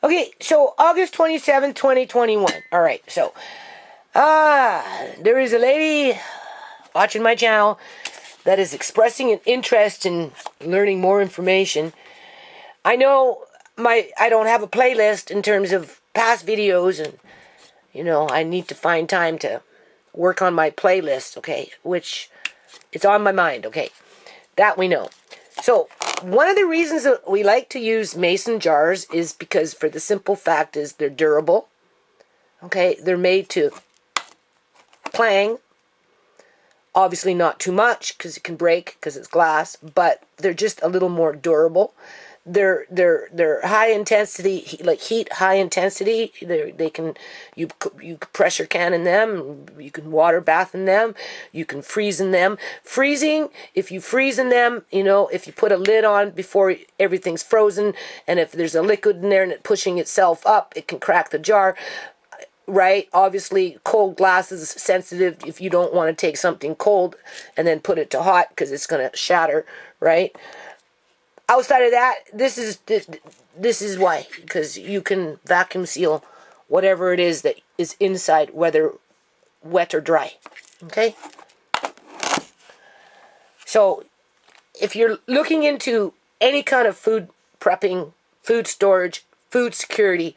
Okay, so August 27th, 2021. All right, so there is a lady watching my channel that is expressing an interest in learning more information. I know I don't have a playlist in terms of past videos, and I need to find time to work on my playlist, okay, which it's on my mind, okay, that we know. So one of the reasons that we like to use mason jars is because, for the simple fact is, they're durable, okay, they're made to clang, obviously not too much because it can break because it's glass, but they're just a little more durable. They're high intensity, like heat high intensity. They can you pressure can in them. You can water bath in them. You can freeze in them. Freezing, if you freeze in them, if you put a lid on before everything's frozen, and if there's a liquid in there and it's pushing itself up, it can crack the jar. Right? Obviously, cold glass is sensitive if you don't want to take something cold and then put it to hot because it's going to shatter, right? Outside of that, this is why, because you can vacuum seal whatever it is that is inside, whether wet or dry. Okay? So, if you're looking into any kind of food prepping, food storage, food security,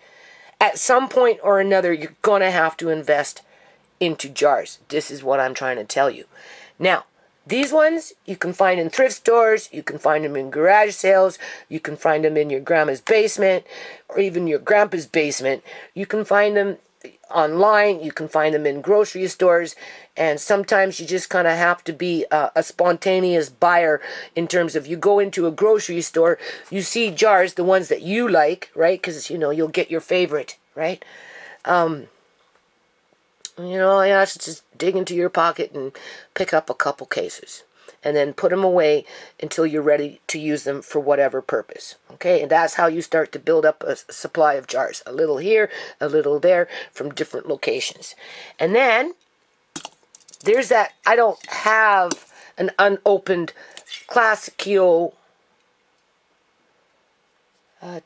at some point or another, you're going to have to invest into jars. This is what I'm trying to tell you. Now, these ones you can find in thrift stores, you can find them in garage sales, you can find them in your grandma's basement, or even your grandpa's basement. You can find them online, you can find them in grocery stores, and sometimes you just kind of have to be a spontaneous buyer in terms of, you go into a grocery store, you see jars, the ones that you like, right? Because, you'll get your favorite, right? You have to just dig into your pocket and pick up a couple cases and then put them away until you're ready to use them for whatever purpose. Okay, and that's how you start to build up a supply of jars. A little here, a little there, from different locations. And then there's that, I don't have an unopened Classico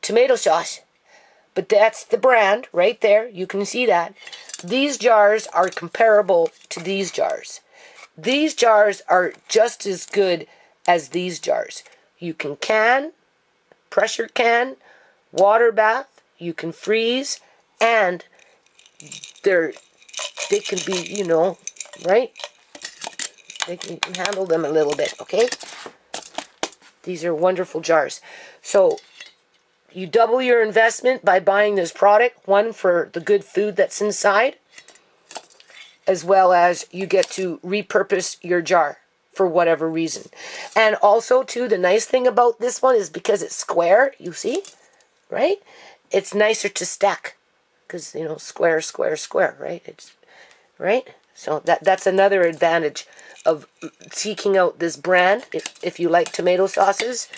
tomato sauce, but that's the brand right there. You can see that. These jars are comparable to these jars. These jars are just as good as these jars. You can pressure can, water bath, you can freeze, and they can be, right? You can handle them a little bit, okay? These are wonderful jars. So you double your investment by buying this product, one for the good food that's inside, as well as you get to repurpose your jar for whatever reason. And also, too, the nice thing about this one is because it's square, you see, right? It's nicer to stack because, square, square, square, right? Right? So that's another advantage of seeking out this brand if you like tomato sauces,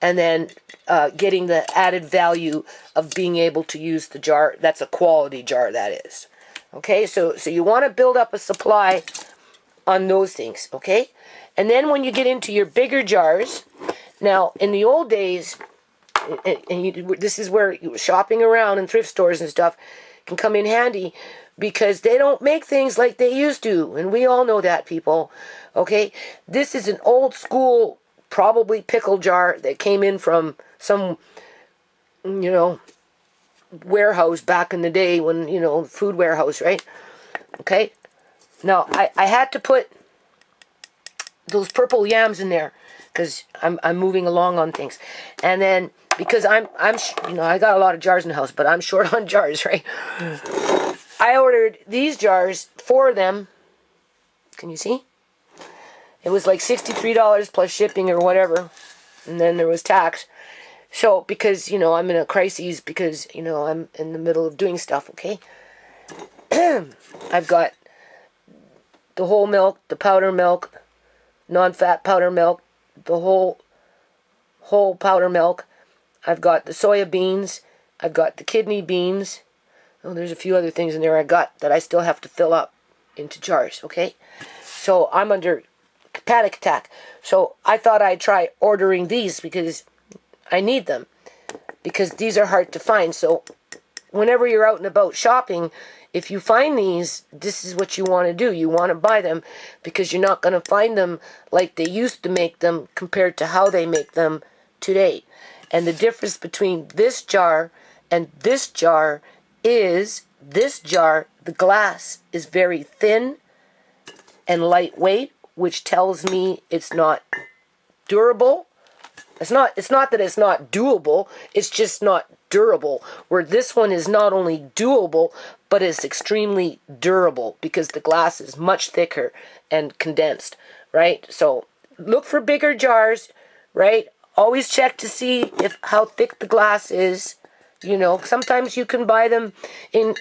and then getting the added value of being able to use the jar. That's a quality jar, that is. Okay, so you want to build up a supply on those things, okay? And then when you get into your bigger jars, now in the old days, this is where shopping around in thrift stores and stuff can come in handy, because they don't make things like they used to, and we all know that, people, okay? This is an old school, probably pickle jar that came in from some, warehouse back in the day when, food warehouse, right? Okay? Now, I had to put those purple yams in there because I'm moving along on things. And then, because I got a lot of jars in the house, but I'm short on jars, right? I ordered these jars, 4 of them. Can you see? It was like $63 plus shipping or whatever. And then there was tax. So, because, I'm in a crisis because, I'm in the middle of doing stuff, okay? I've got the whole milk, the powder milk, non-fat powder milk, the whole powder milk. I've got the soya beans. I've got the kidney beans. Oh, there's a few other things in there I got that I still have to fill up into jars, okay? So I'm under panic attack. So I thought I'd try ordering these because I need them, because these are hard to find. So whenever you're out and about shopping, if you find these, this is what you want to do. You want to buy them because you're not going to find them like they used to make them compared to how they make them today. And the difference between this jar and this jar is this jar, the glass is very thin and lightweight, which tells me it's not durable. It's not that it's not doable, it's just not durable. Where this one is not only doable, but it's extremely durable because the glass is much thicker and condensed, right? So look for bigger jars, right? Always check to see how thick the glass is. You know, sometimes you can buy them in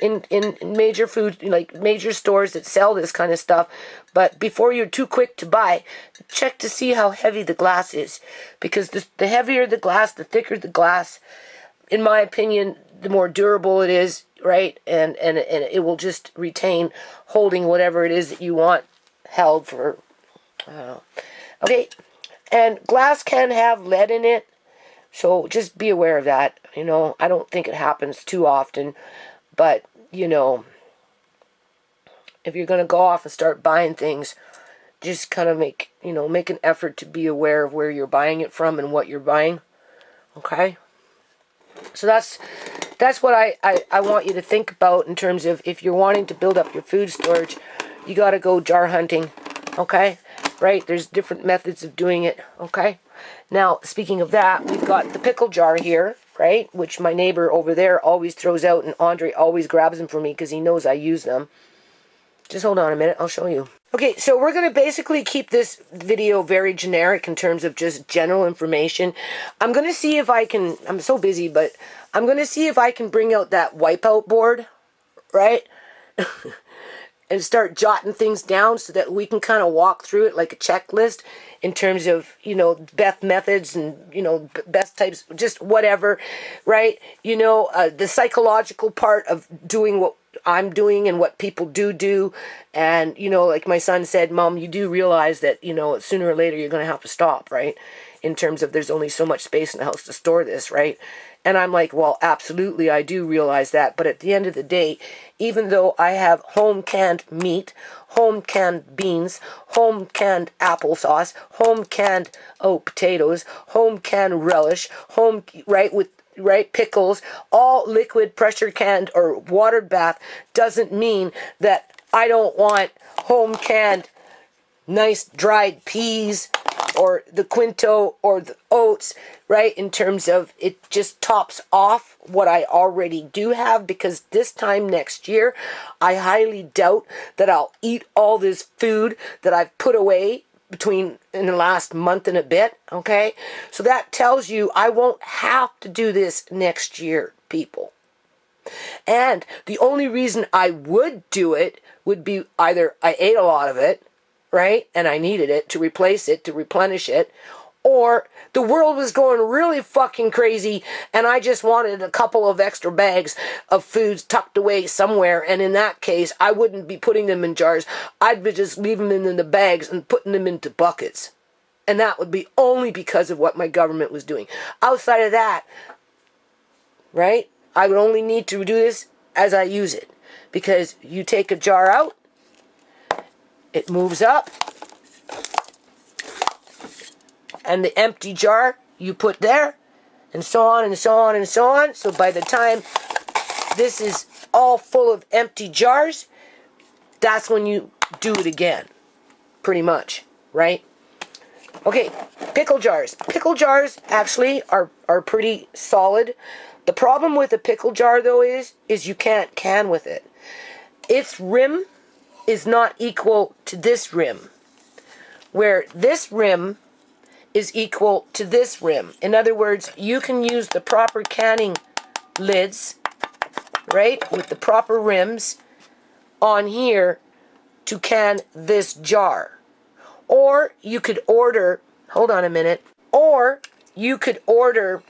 major food, like major stores that sell this kind of stuff. But before you're too quick to buy, check to see how heavy the glass is. Because the heavier the glass, the thicker the glass, in my opinion, the more durable it is, right? And it will just retain holding whatever it is that you want held for, I don't know. Okay, and glass can have lead in it. So just be aware of that. You know, I don't think it happens too often, but, you know, if you're going to go off and start buying things, just kind of make an effort to be aware of where you're buying it from and what you're buying. Okay? So that's what I want you to think about in terms of if you're wanting to build up your food storage, you got to go jar hunting. Okay? Right? There's different methods of doing it. Okay? Now, speaking of that, we've got the pickle jar here, right? Which my neighbor over there always throws out, and Andre always grabs them for me because he knows I use them. Just hold on a minute, I'll show you. Okay, so we're going to basically keep this video very generic in terms of just general information. I'm going to see if I can, I'm so busy, but I'm going to see if I can bring out that wipeout board, right? And start jotting things down so that we can kind of walk through it like a checklist in terms of, you know, best methods and, you know, best types, just whatever, right? You know, the psychological part of doing what I'm doing and what people do. And, you know, like my son said, Mom, you do realize that, you know, sooner or later you're going to have to stop, right? In terms of there's only so much space in the house to store this, right? And I'm like, well, absolutely, I do realize that. But at the end of the day, even though I have home canned meat, home canned beans, home canned applesauce, home canned potatoes, home canned relish, right, pickles, all liquid pressure canned or watered bath, doesn't mean that I don't want home canned nice dried peas or the quinto or the oats, right? In terms of it just tops off what I already do have, because this time next year, I highly doubt that I'll eat all this food that I've put away in the last month and a bit, okay? So that tells you I won't have to do this next year, people. And the only reason I would do it would be either I ate a lot of it, right? And I needed it to replace it, to replenish it. Or the world was going really fucking crazy and I just wanted a couple of extra bags of foods tucked away somewhere. And in that case, I wouldn't be putting them in jars. I'd be just leaving them in the bags and putting them into buckets. And that would be only because of what my government was doing. Outside of that, right? I would only need to do this as I use it. Because you take a jar out, it moves up, and the empty jar you put there, and so on and so on and so on. So by the time this is all full of empty jars, that's when you do it again, pretty much, right? Okay, pickle jars. Pickle jars actually are pretty solid. The problem with a pickle jar, though, is you can't can with it. Its rim is not equal to this rim, where this rim is equal to this rim. In other words, you can use the proper canning lids, right, with the proper rims on here to can this jar. Or you could order, hold on a minute, or you could order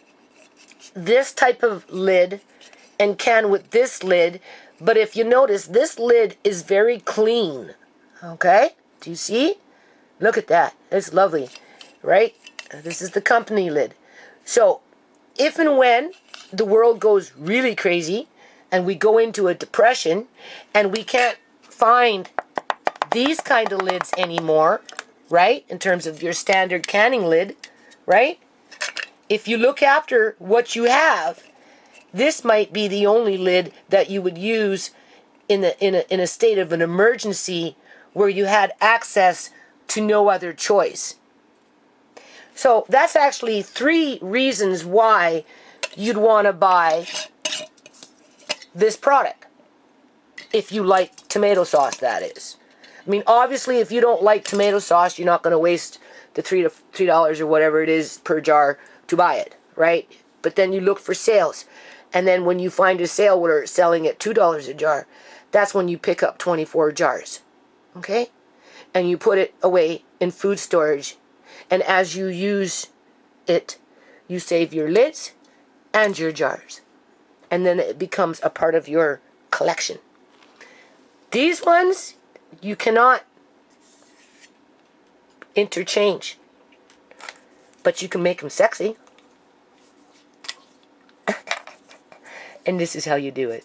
this type of lid and can with this lid. But if you notice, this lid is very clean. Okay? Do you see? Look at that. It's lovely. Right? This is the company lid. So, if and when the world goes really crazy and we go into a depression and we can't find these kind of lids anymore, right? In terms of your standard canning lid, right? If you look after what you have, this might be the only lid that you would use in a state of an emergency where you had access to no other choice. So that's actually 3 reasons why you'd want to buy this product. If you like tomato sauce, that is. I mean, obviously, if you don't like tomato sauce, you're not going to waste the $3 or whatever it is per jar to buy it, right? But then you look for sales. And then when you find a sale where it's selling at $2 a jar, that's when you pick up 24 jars, okay? And you put it away in food storage. And as you use it, you save your lids and your jars. And then it becomes a part of your collection. These ones, you cannot interchange. But you can make them sexy. And this is how you do it.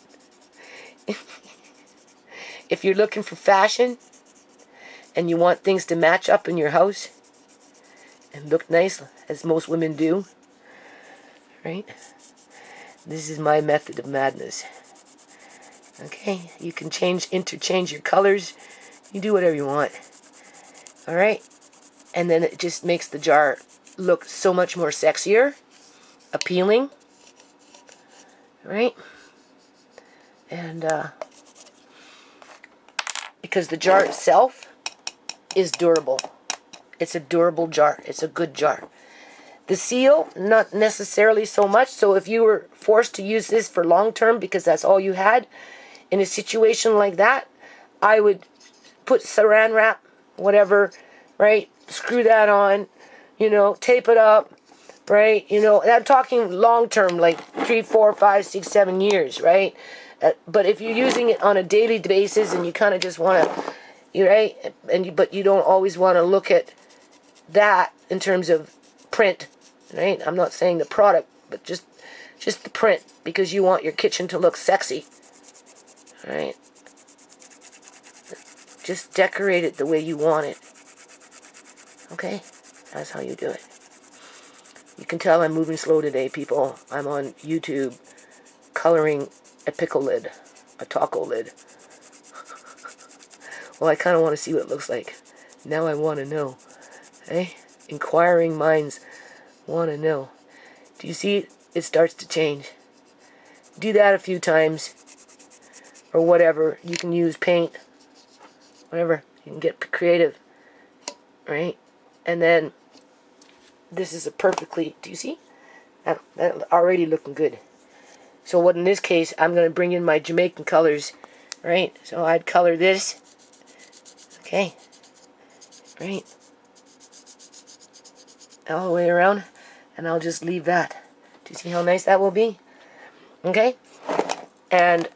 If you're looking for fashion and you want things to match up in your house and look nice, as most women do, right? This is my method of madness. Okay? You can interchange your colors. You do whatever you want. Alright? And then it just makes the jar look so much more sexier, appealing. Right? And because the jar itself is durable. It's a durable jar. It's a good jar. The seal, not necessarily so much. So if you were forced to use this for long term because that's all you had, in a situation like that, I would put saran wrap, whatever, right? Screw that on, tape it up, right? I'm talking long term, like 3, 4, 5, 6, 7 years, right? But if you're using it on a daily basis and you kind of just want to, right? But you don't always want to look at that in terms of print, right? I'm not saying the product, but just the print, because you want your kitchen to look sexy, right? Just decorate it the way you want it. Okay? That's how you do it. You can tell I'm moving slow today, people. I'm on YouTube coloring a pickle lid, a taco lid. Well, I kind of want to see what it looks like. Now I want to know. Hey? Inquiring minds want to know. Do you see it? It starts to change. Do that a few times. Or whatever. You can use paint. Whatever. You can get creative. Right? And then this is a perfectly, do you see? That already looking good. So what in this case, I'm going to bring in my Jamaican colors, right? So I'd color this. Okay. Right. All the way around. And I'll just leave that. Do you see how nice that will be? Okay. And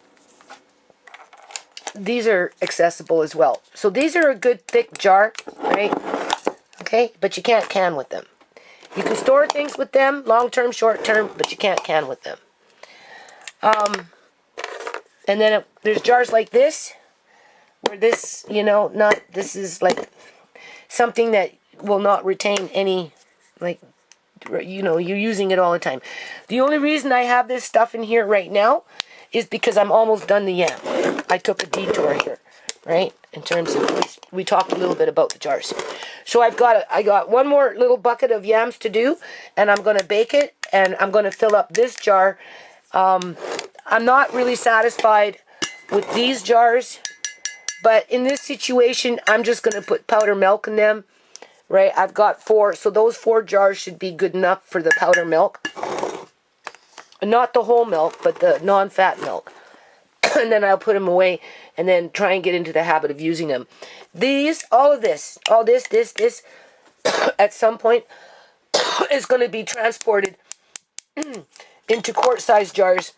these are accessible as well. So these are a good thick jar, right? Okay. But you can't can with them. You can store things with them, long term, short term, but you can't can with them. And then there's jars like this, where this, this is like something that will not retain any, like, you're using it all the time. The only reason I have this stuff in here right now is because I'm almost done the yam. I took a detour here, right? In terms of, we talked a little bit about the jars. So I got one more little bucket of yams to do, and I'm going to bake it, and I'm going to fill up this jar. I'm not really satisfied with these jars, but in this situation, I'm just going to put powder milk in them, right? I've got 4, so those 4 jars should be good enough for the powder milk. Not the whole milk, but the non-fat milk. And then I'll put them away and then try and get into the habit of using them. All this, at some point is going to be transported into quart-sized jars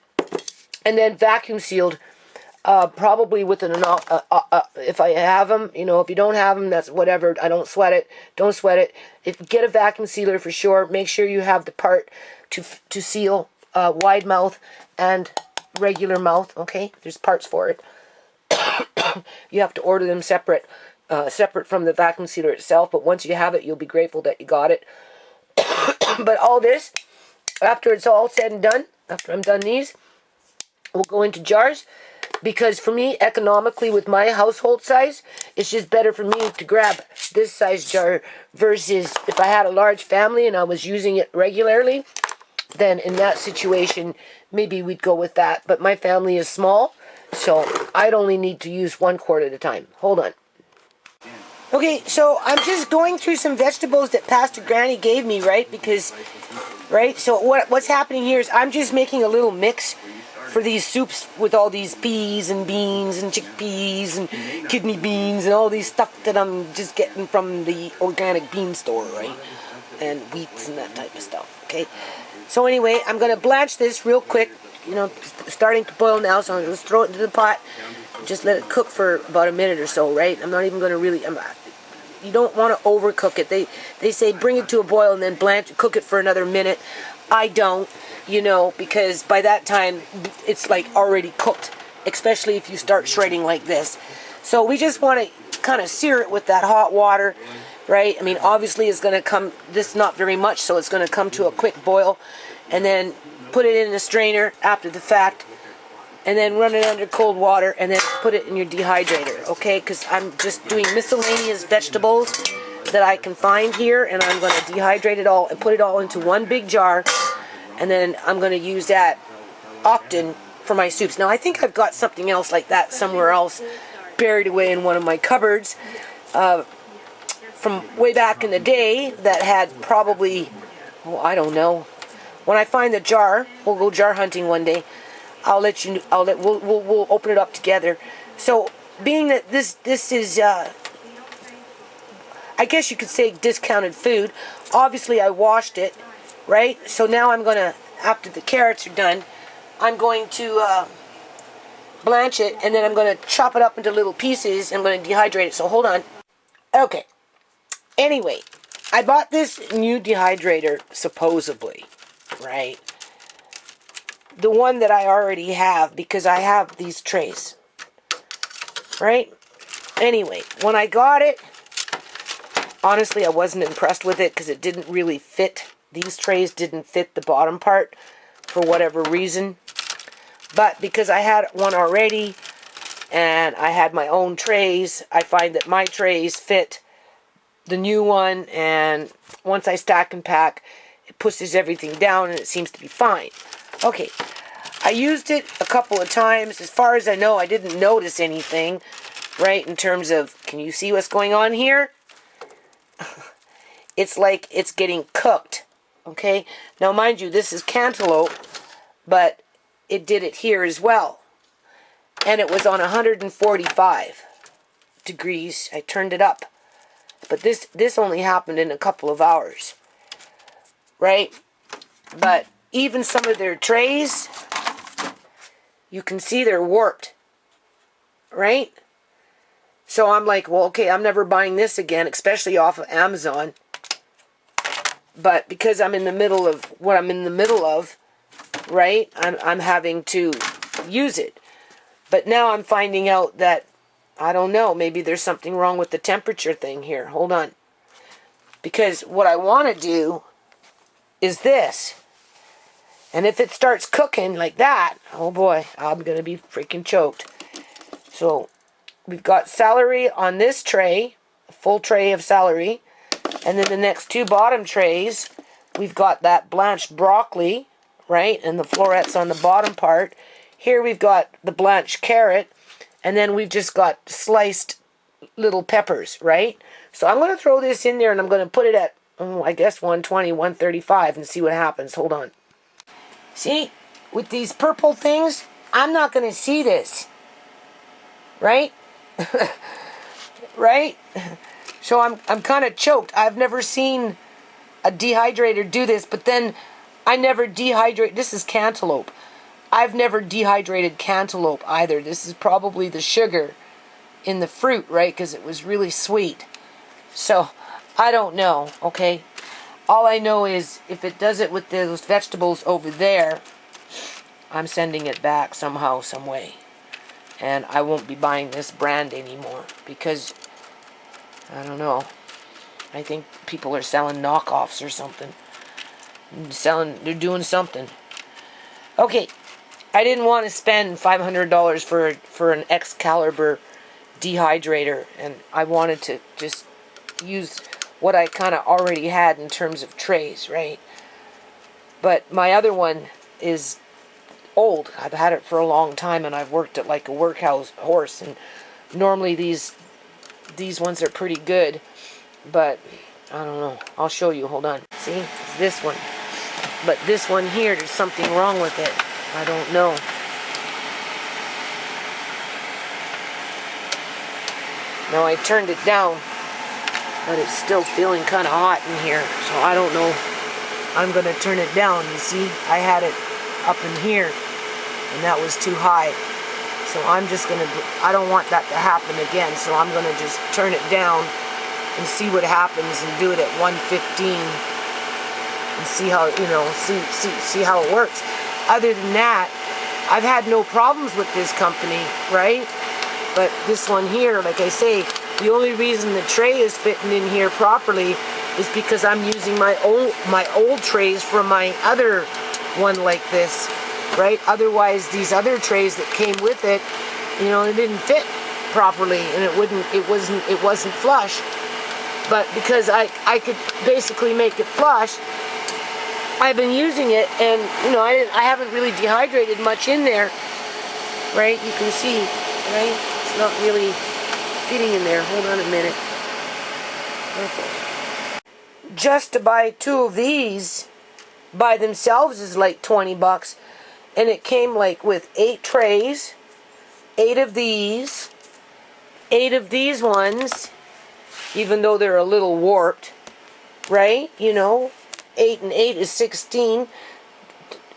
and then vacuum sealed, probably with if I have them, if you don't have them, that's whatever. I don't sweat it. Don't sweat it. Get a vacuum sealer for sure. Make sure you have the part to seal, wide mouth, and regular mouth, okay? There's parts for it. You have to order them separate from the vacuum sealer itself, but once you have it, you'll be grateful that you got it. But all this, after it's all said and done, after I'm done these, we'll go into jars, because for me, economically, with my household size, it's just better for me to grab this size jar versus if I had a large family and I was using it regularly, then in that situation, maybe we'd go with that. But my family is small, so I'd only need to use 1 quart at a time. Hold on. Okay, so I'm just going through some vegetables that Pastor Granny gave me, right? Because, right? So what's happening here is I'm just making a little mix for these soups with all these peas and beans and chickpeas and kidney beans and all these stuff that I'm just getting from the organic bean store, right? And wheats and that type of stuff, okay? So anyway, I'm going to blanch this real quick. You know, starting to boil now, so I'm going to throw it into the pot. Just let it cook for about a minute or so, right? I'm not even going to really... you don't want to overcook it. They say bring it to a boil and then cook it for another minute. I don't, you know, because by that time it's like already cooked, especially if you start shredding like this. So we just want to kind of sear it with that hot water, right? I mean, obviously it's going to come, this not very much, so it's going to come to a quick boil, and then put it in a strainer after the fact, and then run it under cold water, and then put it in your dehydrator, okay? Because I'm just doing miscellaneous vegetables that I can find here, and I'm going to dehydrate it all and put it all into one big jar, and then I'm going to use that often for my soups. Now, I think I've got something else like that somewhere else buried away in one of my cupboards from way back in the day that had probably, oh, I don't know. When I find the jar, we'll go jar hunting one day. We'll open it up together. So, being that this is, I guess you could say discounted food. Obviously, I washed it, right? So now I'm going to, after the carrots are done, I'm going to blanch it, and then I'm going to chop it up into little pieces. I'm going to dehydrate it, so hold on. Okay. Anyway, I bought this new dehydrator, supposedly, right? The one that I already have, because I have these trays, right? Anyway, when I got it, honestly, I wasn't impressed with it because it didn't really fit. These trays didn't fit the bottom part for whatever reason. But because I had one already and I had my own trays, I find that my trays fit the new one, and once I stack and pack, it pushes everything down and it seems to be fine. Okay, I used it a couple of times. As far as I know, I didn't notice anything, right, in terms of, can you see what's going on here? It's like it's getting cooked, okay? Now, mind you, this is cantaloupe, but it did it here as well. And it was on 145 degrees. I turned it up. But this only happened in a couple of hours, right? But even some of their trays, you can see they're warped, right? So I'm like, well, okay, I'm never buying this again, especially off of Amazon. But because I'm in the middle of what I'm in the middle of, right, I'm having to use it. But now I'm finding out that, I don't know, maybe there's something wrong with the temperature thing here. Hold on. Because what I want to do is this. And if it starts cooking like that, oh boy, I'm going to be freaking choked. So, we've got celery on this tray, a full tray of celery. And then the next two bottom trays, we've got that blanched broccoli, right? And the florets on the bottom part. Here we've got the blanched carrot. And then we've just got sliced little peppers, right? So I'm going to throw this in there and I'm going to put it at, I guess 120, 135 and see what happens. Hold on. See, with these purple things, I'm not going to see this. Right? Right? So I'm kind of choked. I've never seen a dehydrator do this, but then I never dehydrate. This is cantaloupe. I've never dehydrated cantaloupe either. This is probably the sugar in the fruit, right? Because it was really sweet. So, I don't know, okay? All I know is if it does it with those vegetables over there, I'm sending it back somehow, some way. And I won't be buying this brand anymore because, I don't know, I think people are selling knockoffs or something. They're doing something. Okay, I didn't want to spend $500 for an Excalibur dehydrator, and I wanted to just use what I kind of already had in terms of trays, right? But my other one is old. I've had it for a long time, and I've worked it like a workhouse horse, and normally these ones are pretty good, but I don't know. I'll show you. Hold on. See? It's this one. But this one here, there's something wrong with it. I don't know. Now I turned it down, but it's still feeling kind of hot in here, so I don't know. I'm going to turn it down. You see, I had it up in here, and that was too high. So I'm just going to, I don't want that to happen again, so I'm going to just turn it down and see what happens and do it at 115 and see how, you know, see how it works. Other than that, I've had no problems with this company, right? But this one here, like I say, the only reason the tray is fitting in here properly is because I'm using my old trays from my other one like this, right? Otherwise, these other trays that came with it, you know, it didn't fit properly, and it wasn't flush. But because I could basically make it flush, I've been using it, and you know, I haven't really dehydrated much in there, right? You can see, right? It's not really fitting in there. Hold on a minute. Okay. Just to buy 2 of these by themselves is like 20 bucks, and it came like with 8 trays, 8 of these ones, even though they're a little warped, right? You know, 8 and 8 is 16.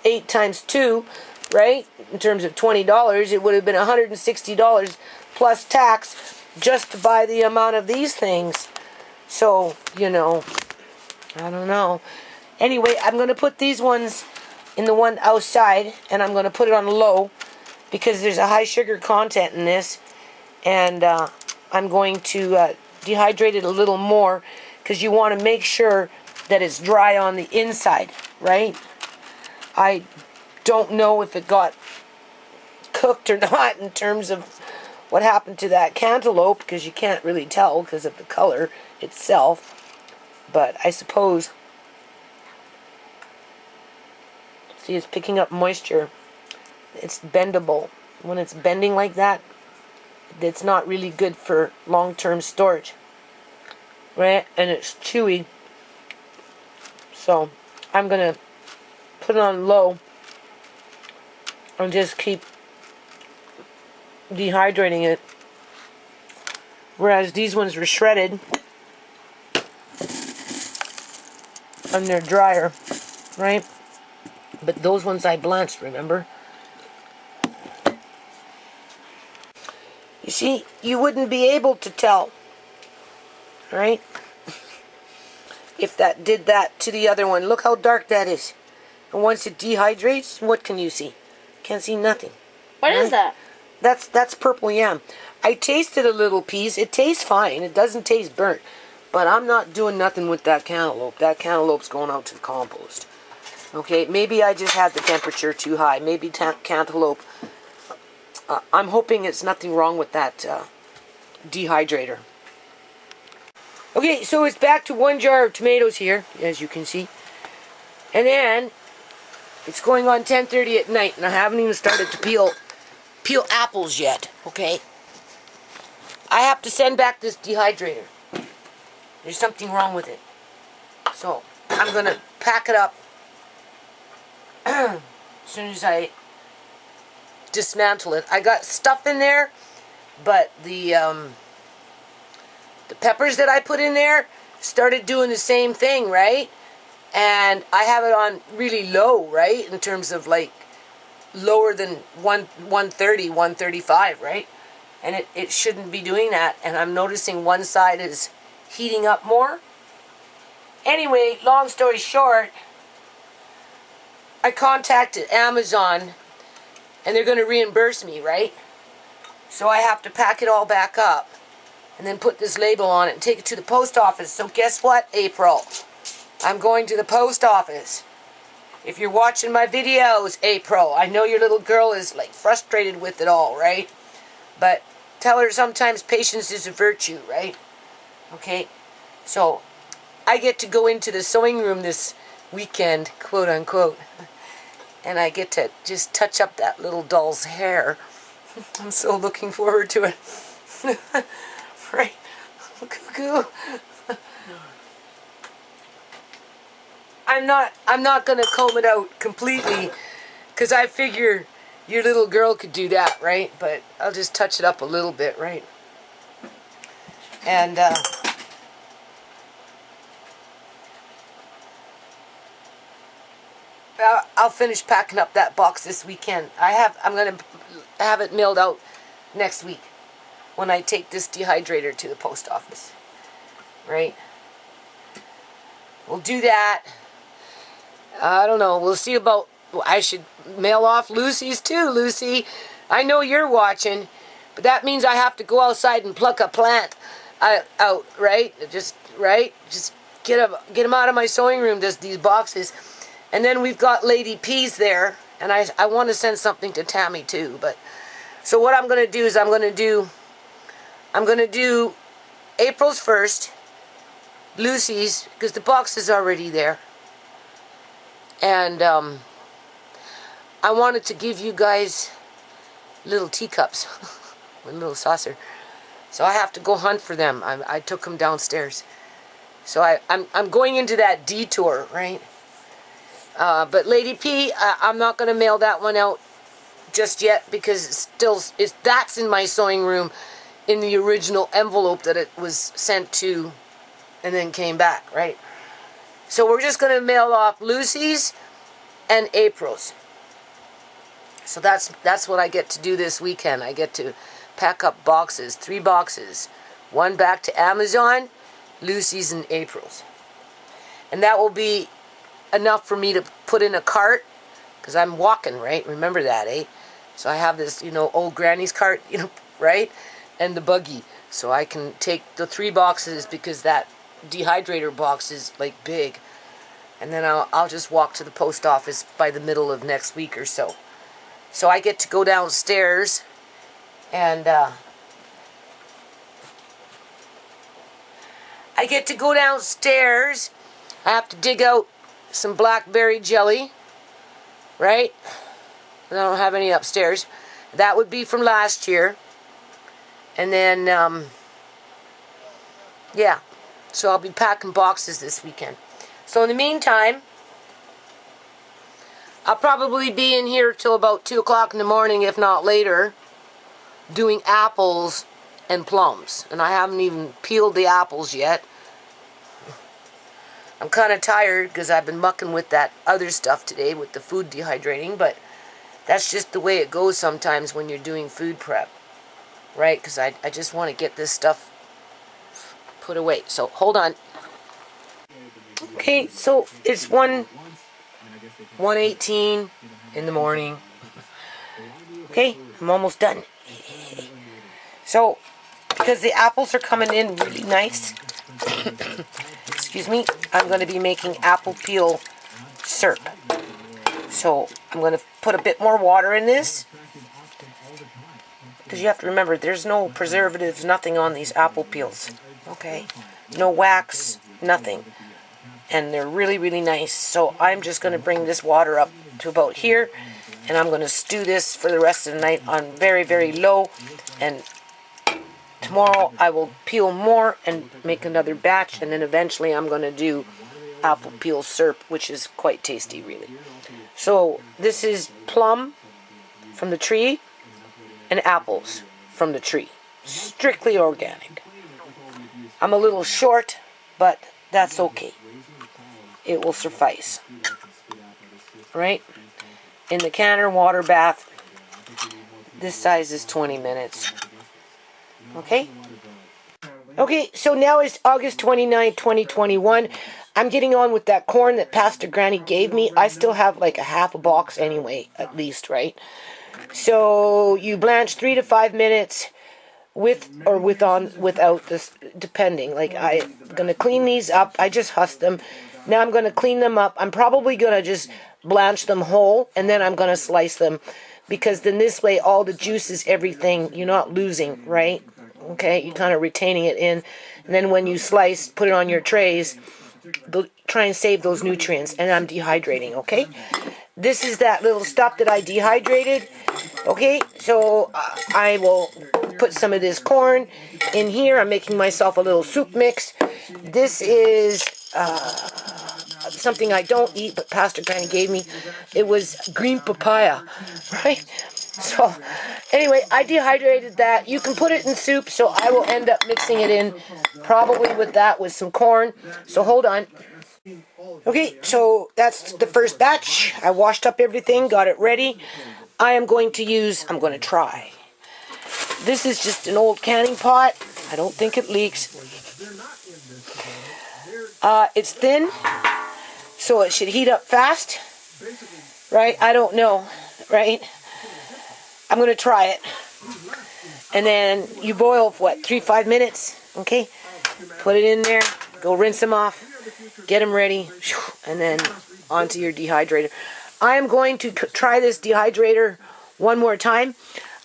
8 times 2, right? In terms of $20, it would have been $160 plus tax just to buy the amount of these things. So, you know, I don't know. Anyway, I'm going to put these ones in the one outside, and I'm going to put it on low because there's a high sugar content in this, and I'm going to dehydrate it a little more because you want to make sure that it's dry on the inside, right? I don't know if it got cooked or not in terms of what happened to that cantaloupe, because you can't really tell because of the color itself. But I suppose, see, it's picking up moisture. It's bendable. When it's bending like that, it's not really good for long-term storage, right? And it's chewy. So I'm going to put it on low and just keep dehydrating it. Whereas these ones were shredded and they're drier, right? But those ones I blanched, remember? You see, you wouldn't be able to tell, right? If that did that to the other one. Look how dark that is. And once it dehydrates, what can you see? Can't see nothing. What is that? That's purple yam. I tasted a little piece. It tastes fine. It doesn't taste burnt. But I'm not doing nothing with that cantaloupe. That cantaloupe's going out to the compost. Okay, maybe I just had the temperature too high. Maybe cantaloupe. I'm hoping it's nothing wrong with that dehydrator. Okay, so it's back to 1 jar of tomatoes here, as you can see. And then, it's going on 10:30 at night, and I haven't even started to peel apples yet, okay? I have to send back this dehydrator. There's something wrong with it. So, I'm going to pack it up as soon as I dismantle it. I got stuff in there, but the peppers that I put in there started doing the same thing, right? And I have it on really low, right? In terms of like lower than 130, 135, right? And it shouldn't be doing that. And I'm noticing one side is heating up more. Anyway, long story short, I contacted Amazon and they're going to reimburse me, right? So I have to pack it all back up and then put this label on it and take it to the post office. So guess what, April? I'm going to the post office. If you're watching my videos, April, I know your little girl is like frustrated with it all, right? But tell her sometimes patience is a virtue, right? Okay? So I get to go into the sewing room this weekend, quote unquote, and I get to just touch up that little doll's hair. I'm so looking forward to it. Right? Cuckoo. I'm not gonna comb it out completely, because I figure your little girl could do that, right? But I'll just touch it up a little bit, right? And I'll finish packing up that box this weekend. I'm gonna have it mailed out next week when I take this dehydrator to the post office, right? We'll do that. I don't know. We'll see about. I should mail off Lucy's too, Lucy. I know you're watching, but that means I have to go outside and pluck a plant out, right? Just get them out of my sewing room. Just these boxes. And then we've got Lady P's there, and I want to send something to Tammy too. But so what I'm going to do is I'm going to do April's first, Lucy's, because the box is already there, and I wanted to give you guys little teacups, with a little saucer. So I have to go hunt for them. I took them downstairs. So I'm going into that detour, right? But Lady P, I'm not going to mail that one out just yet, because that's in my sewing room in the original envelope that it was sent to and then came back, right? So we're just going to mail off Lucy's and April's. So that's what I get to do this weekend. I get to pack up boxes, 3 boxes. One back to Amazon, Lucy's and April's. And that will be enough for me to put in a cart, because I'm walking, right? Remember that, eh? So I have this, old granny's cart, right? And the buggy. So I can take the 3 boxes, because that dehydrator box is like big. And then I'll just walk to the post office by the middle of next week or so. So I get to go downstairs and I have to dig out some blackberry jelly, right? I don't have any upstairs. That would be from last year. And then, yeah. So I'll be packing boxes this weekend. So in the meantime, I'll probably be in here till about 2 o'clock in the morning, if not later, doing apples and plums. And I haven't even peeled the apples yet. I'm kind of tired because I've been mucking with that other stuff today with the food dehydrating, but that's just the way it goes sometimes when you're doing food prep, right? Because I just want to get this stuff put away. So hold on. Okay, so it's 1:18 in the morning. Okay, I'm almost done. So, because the apples are coming in really nice, excuse me, I'm going to be making apple peel syrup. So, I'm going to put a bit more water in this, because you have to remember, there's no preservatives, nothing on these apple peels. Okay, no wax, nothing. And they're really, really nice. So I'm just going to bring this water up to about here. And I'm going to stew this for the rest of the night on very, very low. And tomorrow I will peel more and make another batch. And then eventually I'm going to do apple peel syrup, which is quite tasty, really. So this is plum from the tree and apples from the tree. Strictly organic. I'm a little short, but that's okay. It will suffice. Right? In the canner water bath, this size is 20 minutes. Okay? Okay, so now it's August 29, 2021. I'm getting on with that corn that Pastor Granny gave me. I still have like a half a box anyway, at least, right? So you blanch 3 to 5 minutes with or without this, depending. Like, I'm gonna clean these up. I just husked them. Now I'm gonna clean them up. I'm probably gonna just blanch them whole, and then I'm gonna slice them, because then this way all the juices, everything, you're not losing, right? Okay, you're kind of retaining it in, and then when you slice, put it on your trays. Try and save those nutrients. And I'm dehydrating. Okay, this is that little stuff that I dehydrated. Okay, so I will put some of this corn in here. I'm making myself a little soup mix. This is something I don't eat, but Pastor Granny gave me. It was green papaya, right? So, anyway, I dehydrated that. You can put it in soup, so I will end up mixing it in probably with that, with some corn. So, hold on. Okay, so that's the first batch. I washed up everything, got it ready. I'm going to try. This is just an old canning pot. I don't think it leaks. It's thin, so it should heat up fast, right? I don't know, right? I'm going to try it. And then you boil for, 3-5 minutes, okay? Put it in there, go rinse them off, get them ready, and then onto your dehydrator. I am going to try this dehydrator one more time.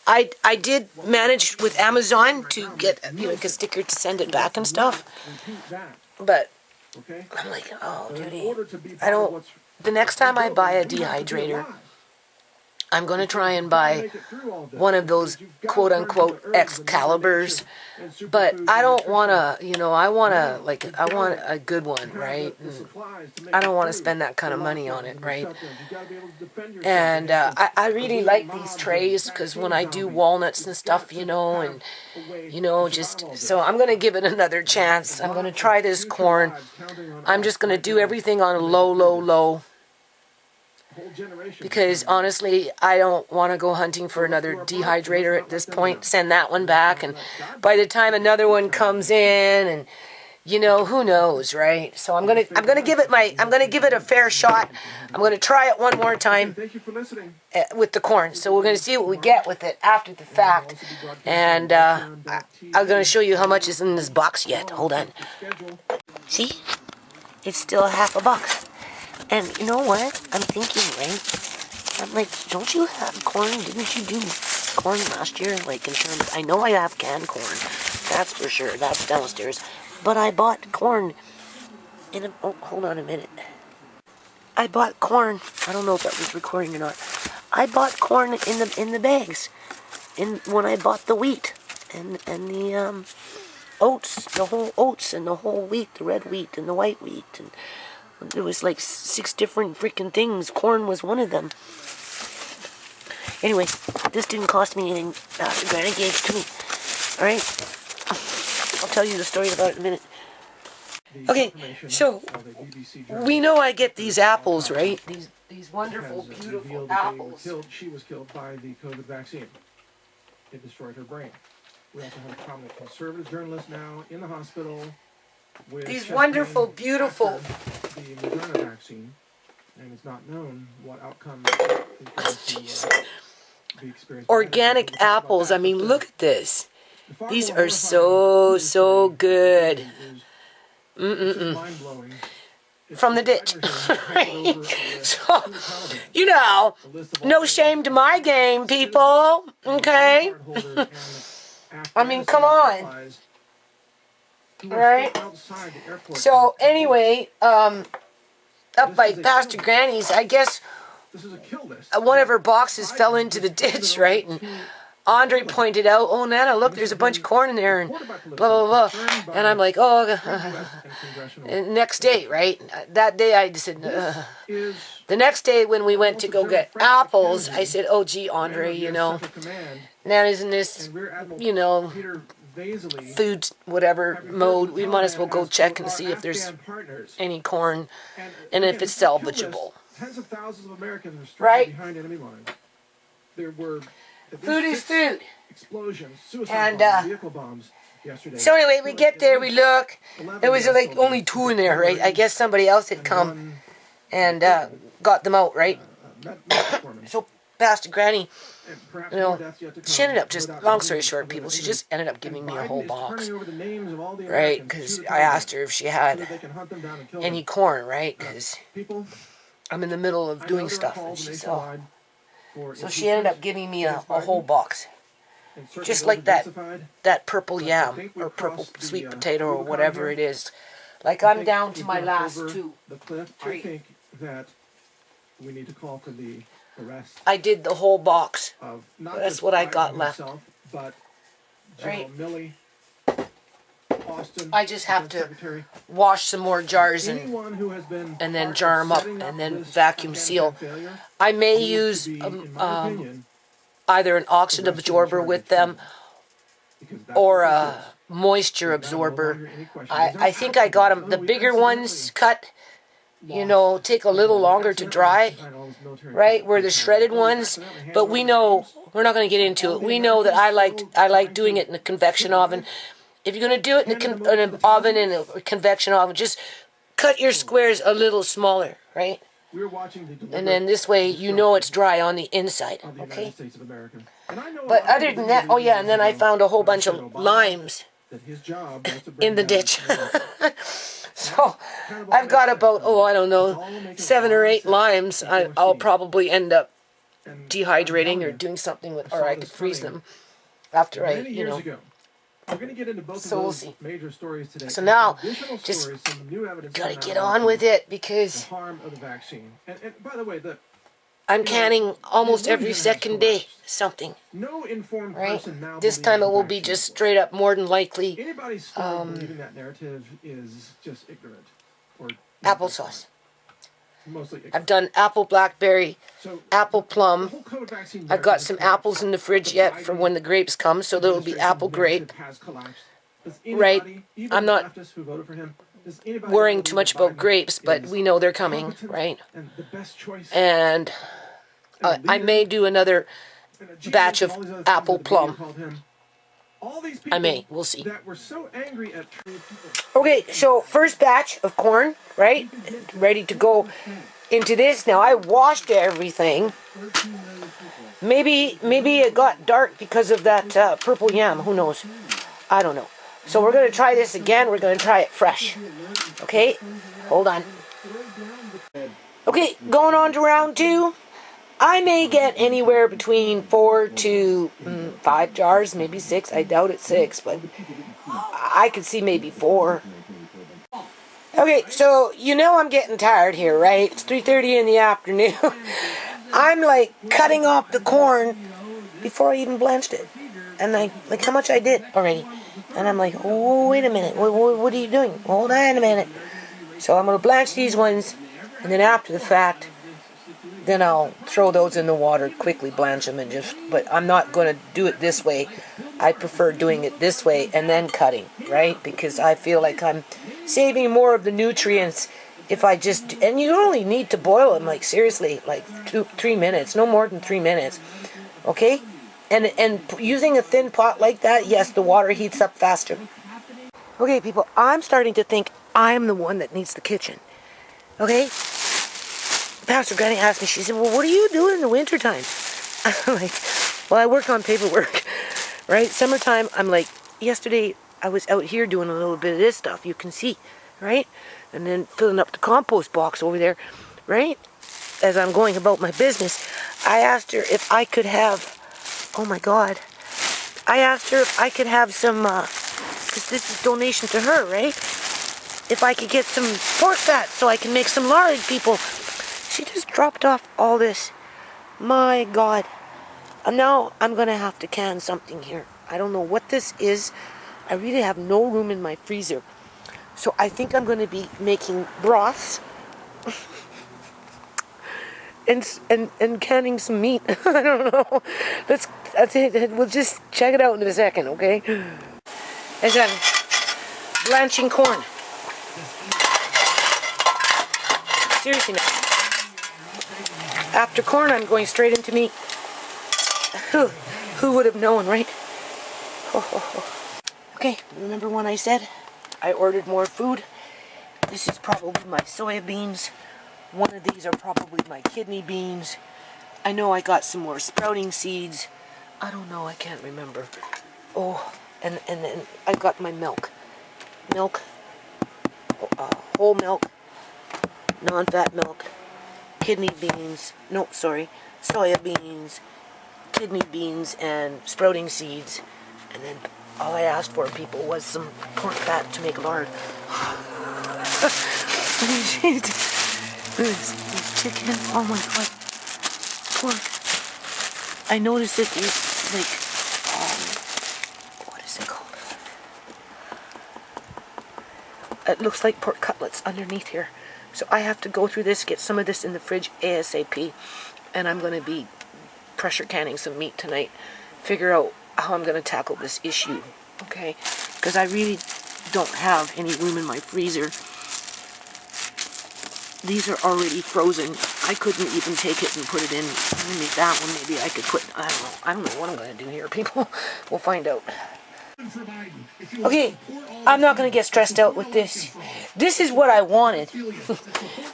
I did manage with Amazon to get a sticker to send it back and stuff, but I'm like, oh, dude, the next time I buy a dehydrator, I'm going to try and buy one of those quote-unquote Excaliburs, but I don't want to, I want a good one, right? And I don't want to spend that kind of money on it, right? And I really like these trays, because when I do walnuts and stuff, and, so I'm going to give it another chance. I'm going to try this corn. I'm just going to do everything on low. Because honestly, I don't want to go hunting for another dehydrator at this point. Send that one back, and by the time another one comes in, and who knows, right? So I'm gonna give it a fair shot. I'm gonna try it one more time with the corn. So we're gonna see what we get with it after the fact, and I'm gonna show you how much is in this box yet. Hold on. See, it's still half a box. And you know what? I'm thinking, right? I'm like, don't you have corn? Didn't you do corn last year? Like, in terms, I know I have canned corn. That's for sure. That's downstairs. But I bought corn in a... Oh, hold on a minute. I bought corn. I don't know if that was recording or not. I bought corn in the bags. When I bought the wheat. And the oats. The whole oats and the whole wheat. The red wheat and the white wheat. And... there was like 6 different freaking things. Corn was one of them. Anyway, this didn't cost me anything. Granny gave it to me. Alright? I'll tell you the story about it in a minute. Okay, so we know I get these apples, right? These wonderful, beautiful apples. She was killed by the COVID vaccine. It destroyed her brain. We also have a prominent conservative journalist now in the hospital. These wonderful, beautiful... the Moderna vaccine, and it's not known what outcome be experienced. Organic apples. I mean, look at this. These are so good. From the ditch. So, no shame to my game, people. Okay? I mean, come on. Right? So, anyway, up by Pastor Granny's, I guess one of her boxes fell into the ditch, right? And Andre pointed out, oh, Nana, look, there's a bunch of corn in there, and blah, blah, blah. And I'm like, oh, next day, right? That day I said, the next day when we went to go get apples, I said, oh, gee, Andre, Nana's in this, food, whatever mode, we might as well go check and see if there's any corn and if it's salvageable. Tens of thousands of Americans are right behind enemy lines. There were food is food. Explosions, suicide bombs, vehicle bombs yesterday. So anyway, we get there, we look. There was like only 2 in there, right? I guess somebody else had come and got them out, right? So Pastor Granny, And perhaps you more know, deaths yet to she come, ended up just, no doubt, long from story the- short, of the- people, she of just ended up the- giving and me a Biden whole is box, turning over the names of all the right? Americans Because to the I asked Taliban her if she so had that they can hunt them down and kill any them. corn, right? Because People, I'm in the middle of I know doing there are stuff, and calls she said, oh. nationwide for So she ended up impeachment giving me against a whole Biden, box, and certainly just those like are that justified. purple But I yam think we or purple crossed sweet the potato or Rubicon whatever here. it is. Like I I'm think down to we've my gone last over two. the cliff. three. I think that we need to call for the arrest I did the whole box. of not That's just what I Biden got left. himself, but General Right. Milley, Austin, I just have Defense to Secretary, wash some more jars anyone who has been and then part jar of 'em up setting and then this vacuum Afghanistan seal. failure I may needs use to be, in my opinion, either an oxygen arrested and absorber charged with with them treason. Because that's or what this a is. moisture There's now no absorber. longer any question. I think I got them, the bigger ones cut, you know, take a little longer to dry, right, where the shredded ones, but we know, we're not going to get into it, we know that I like doing it in a convection oven. If you're going to do it in an oven, in a convection oven, just cut your squares a little smaller, right? We're watching the And then this way you know it's dry on the inside, of the okay? United States of America. And I know a But lot of other people than that, didn't oh yeah, and then I know found a whole when bunch of President Obama limes that his job was to bring in the down ditch. terrorism. So I've got about, oh, I don't know, 7 or 8 limes. I'll probably end up And dehydrating I'm or telling doing something with, I or saw I could this freeze coming them after I, many you years know. ago. We're going to get into both So of we'll those see. major stories today. So And now, additional just stories, some new evidence gotta coming get out on about with it the because harm of the vaccine. And by the way, I'm you know, canning almost the every illusion has second day collapsed. something, No informed right? person now This believes time it the will be vaccine. just straight up more than likely Anybody still believing that narrative is just ignorant or applesauce. mostly ignorant. I've done apple blackberry, So apple the plum. whole COVID vaccine I've got narrative some has collapsed. apples in the fridge The yet for Biden when the grapes come, so there'll be administration's apple grape. narrative has collapsed. Does Right. anybody, even I'm the not leftists who voted for him, does anybody worrying believe too much that about Biden grapes, but is we know they're coming, competent right? and the best choice And and a I leader may do another and a genius batch and of all these other things apple that the media plum. called him. All these I may. people We'll see. that were so angry at people. Okay, so first batch of corn, right? Ready to go into this. Now I washed everything. Maybe it got dark because of that purple yam. Who knows? I don't know. So we're going to try this again. We're going to try it fresh. Okay? Hold on. Okay, going on to round 2. I may get anywhere between 4 to 5 jars, maybe 6. I doubt it's 6, but I could see maybe 4. Okay, so you know I'm getting tired here, right? It's 3:30 in the afternoon. I'm like cutting off the corn before I even blanched it. And like how much I did already. And I'm like, oh, wait a minute. What are you doing? Hold on a minute. So I'm going to blanch these ones. And then after the fact, then I'll throw those in the water, quickly blanch them, and just, but I'm not going to do it this way. I prefer doing it this way and then cutting, right? Because I feel like I'm saving more of the nutrients if I just, and you only need to boil them, like seriously, like 3 minutes, no more than 3 minutes, okay? And using a thin pot like that, yes, the water heats up faster. Okay, people, I'm starting to think I'm the one that needs the kitchen, okay? Pastor Granny asked me, she said, well, what do you do in the wintertime? I'm like, well, I work on paperwork, right? Summertime, I'm like, yesterday I was out here doing a little bit of this stuff, you can see, right? And then filling up the compost box over there, right? As I'm going about my business, I asked her if I could have, oh my God, I asked her if I could have some, because this is donation to her, right? If I could get some pork fat so I can make some lard, people. She just dropped off all this. My God. Now I'm going to have to can something here. I don't know what this is. I really have no room in my freezer. So I think I'm going to be making broths and canning some meat. I don't know. That's it. We'll just check it out in a second, okay? As I'm blanching corn. Seriously now. After corn, I'm going straight into meat. Who would have known, right? Okay, remember when I said I ordered more food? This is probably my soya beans. One of these are probably my kidney beans. I know I got some more sprouting seeds. I don't know, I can't remember. Oh, and then I got my milk. Milk, whole milk, non-fat milk, kidney beans, no, sorry, soya beans, kidney beans, and sprouting seeds. And then all I asked for, people, was some pork fat to make lard. Chicken, oh my god. Pork. I noticed that these, like, what is it called? It looks like pork cutlets underneath here. So I have to go through this, get some of this in the fridge ASAP. And I'm going to be pressure canning some meat tonight. Figure out how I'm going to tackle this issue. Okay? Because I really don't have any room in my freezer. These are already frozen. I couldn't even take it and put it in. Maybe that one, maybe I could put, I don't know. I don't know what I'm going to do here, people. We'll find out. Okay, I'm not going to get stressed out with this. This is what I wanted.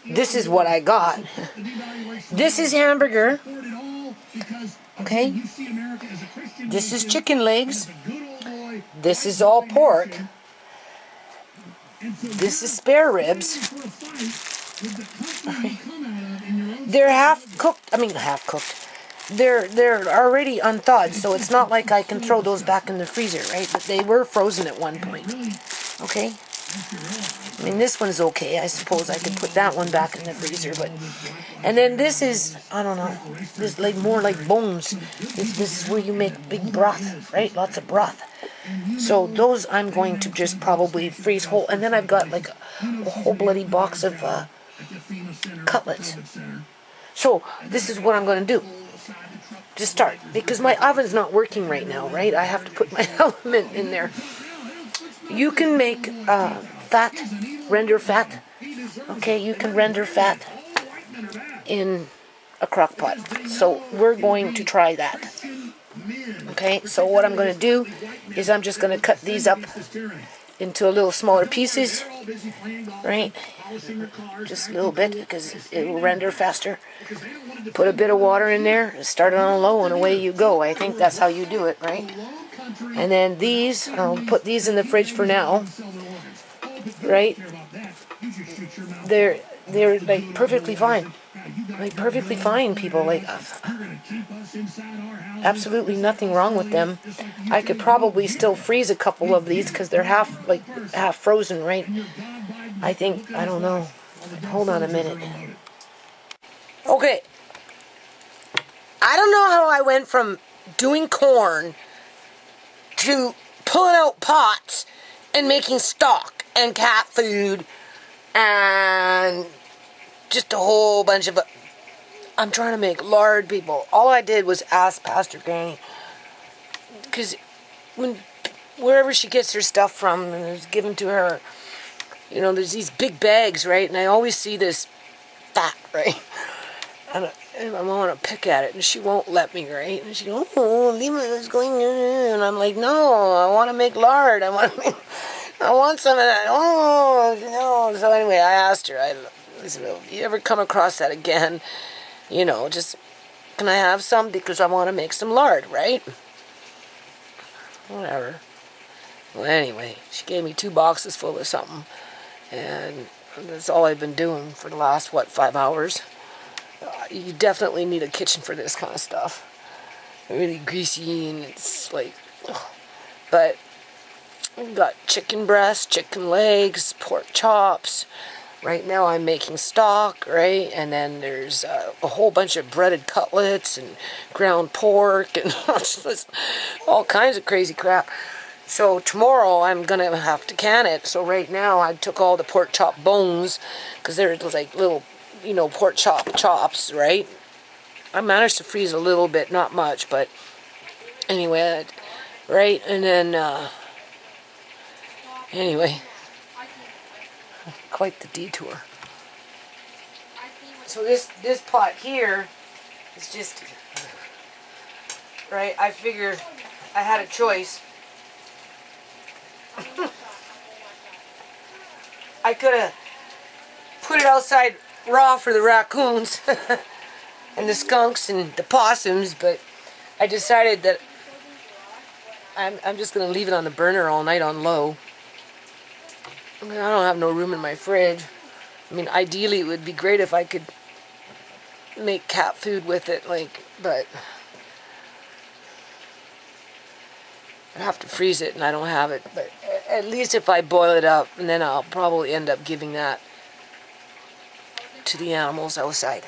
This is what I got. This is hamburger. Okay. This is chicken legs. This is all pork. This is spare ribs. They're half cooked. I mean, half cooked. They're already unthawed, so it's not like I can throw those back in the freezer, right? But they were frozen at one point. Okay? I mean, this one's okay. I suppose I could put that one back in the freezer, but... And then this is, I don't know, this is like more like bones. This is where you make big broth, right? Lots of broth. So those I'm going to just probably freeze whole. And then I've got like a whole bloody box of cutlets. So this is what I'm going to do to start, because my oven's not working right now, right? I have to put my element in there. You can make fat, render fat. Okay, you can render fat in a crock pot. So we're going to try that. Okay, so what I'm going to do is I'm just going to cut these up into a little smaller pieces, right? Just a little bit, because it will render faster. Put a bit of water in there, start it on low, and away you go. I think that's how you do it, right? And then these, I'll put these in the fridge for now, right? They're like perfectly fine. Like perfectly fine, people. Like absolutely nothing wrong with them. I could probably still freeze a couple of these because they're half frozen, right? I think, I don't know. Hold on a minute. Okay. I don't know how I went from doing corn to pulling out pots and making stock and cat food and just a whole bunch of... I'm trying to make lard, people. All I did was ask Pastor Granny, because wherever she gets her stuff from and it's given to her, you know, there's these big bags, right? And I always see this fat, right? And I want to pick at it, and she won't let me, right? And she goes, "Oh, leave it, it's going in." And I'm like, "No, I want to make lard. I want some of that." Oh, no. So anyway, I asked her, I said, if you ever come across that again, you know, just, can I have some? Because I want to make some lard, right? Whatever. Well, anyway, she gave me 2 boxes full of something, and that's all I've been doing for the last, 5 hours. You definitely need a kitchen for this kind of stuff. Really greasy, and it's like, ugh. But we've got chicken breasts, chicken legs, pork chops. Right now I'm making stock, right? And then there's a whole bunch of breaded cutlets and ground pork and all kinds of crazy crap. So tomorrow I'm going to have to can it. So right now I took all the pork chop bones, because they're like little, you know, pork chops, right? I managed to freeze a little bit, not much, but anyway, right? And then, anyway, quite the detour. So this pot here is just, right, I figured I had a choice. I could have put it outside raw for the raccoons. and the skunks and the possums, but I decided that I'm just going to leave it on the burner all night on low. I mean, I don't have no room in my fridge. I mean, ideally it would be great if I could make cat food with it, like, but I'd have to freeze it and I don't have it. But at least if I boil it up, and then I'll probably end up giving that to the animals outside.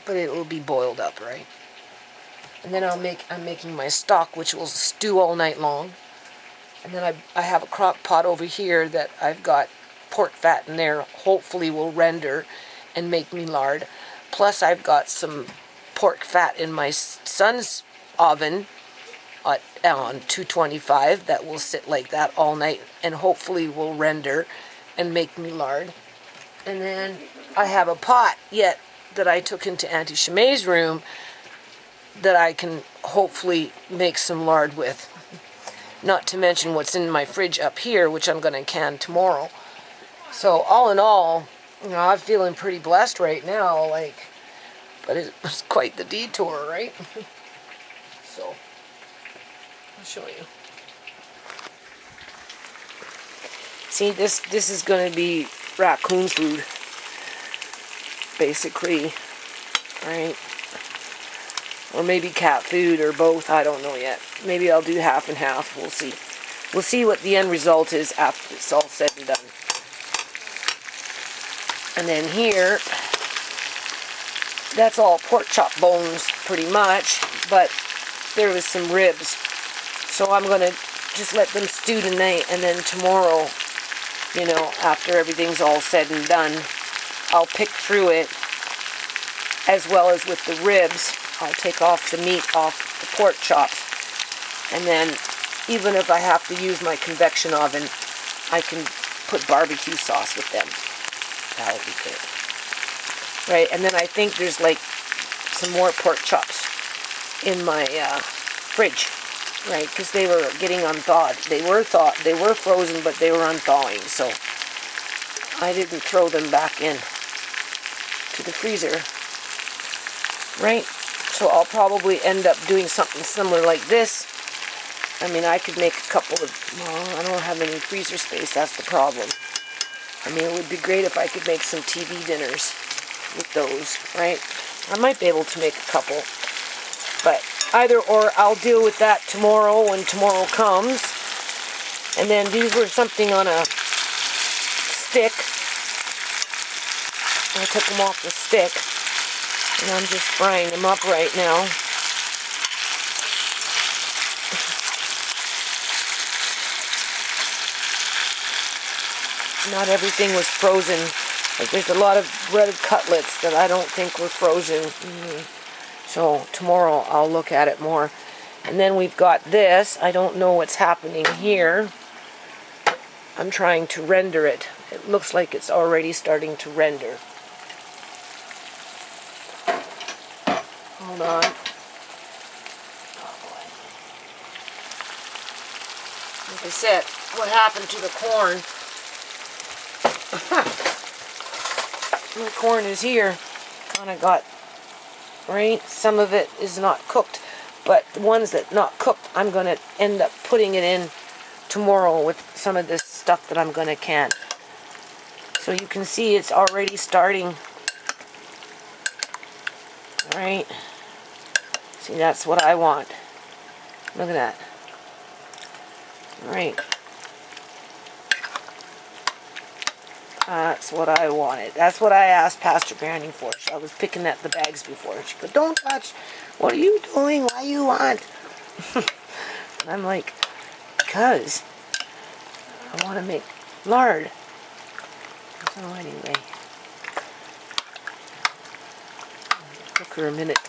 But it will be boiled up, right? And then I'm making my stock, which will stew all night long. And then I have a crock pot over here that I've got pork fat in there, hopefully will render and make me lard. Plus I've got some pork fat in my son's oven on 225 that will sit like that all night and hopefully will render and make me lard. And then I have a pot yet that I took into Auntie Shemay's room that I can hopefully make some lard with. Not to mention what's in my fridge up here, which I'm going to can tomorrow. So all in all, you know, I'm feeling pretty blessed right now, like, but it was quite the detour, right? So, I'll show you. See, this is going to be raccoon food, basically, right? Or maybe cat food or both, I don't know yet. Maybe I'll do half and half, we'll see. We'll see what the end result is after it's all said and done. And then here, that's all pork chop bones pretty much, but there was some ribs. So I'm going to just let them stew tonight, and then tomorrow, you know, after everything's all said and done, I'll pick through it, as well as with the ribs. I'll take off the meat off the pork chops, and then even if I have to use my convection oven, I can put barbecue sauce with them. That would be good. Right, and then I think there's like some more pork chops in my fridge, right, because they were getting unthawed. They were frozen, but they were unthawing, so I didn't throw them back in to the freezer, right? So I'll probably end up doing something similar like this. I mean, I could make a couple of, well, I don't have any freezer space, that's the problem. I mean, it would be great if I could make some TV dinners with those, right? I might be able to make a couple. But either or, I'll deal with that tomorrow when tomorrow comes. And then these were something on a stick. I took them off the stick. And I'm just frying them up right now. Not everything was frozen. Like, there's a lot of breaded cutlets that I don't think were frozen. So tomorrow I'll look at it more. And then we've got this. I don't know what's happening here. I'm trying to render it. It looks like it's already starting to render. Hold on. Oh boy. Like I said, what happened to the corn? The corn is here. Kind of got, right? Some of it is not cooked, but the ones that not cooked, I'm going to end up putting it in tomorrow with some of this stuff that I'm going to can. So you can see it's already starting. Alright. See, that's what I want. Look at that. Alright. That's what I wanted. That's what I asked Pastor Granny for. I was picking at the bags before. She goes, don't touch. What are you doing? Why you want? And I'm like, because I want to make lard. So anyway. It took her a minute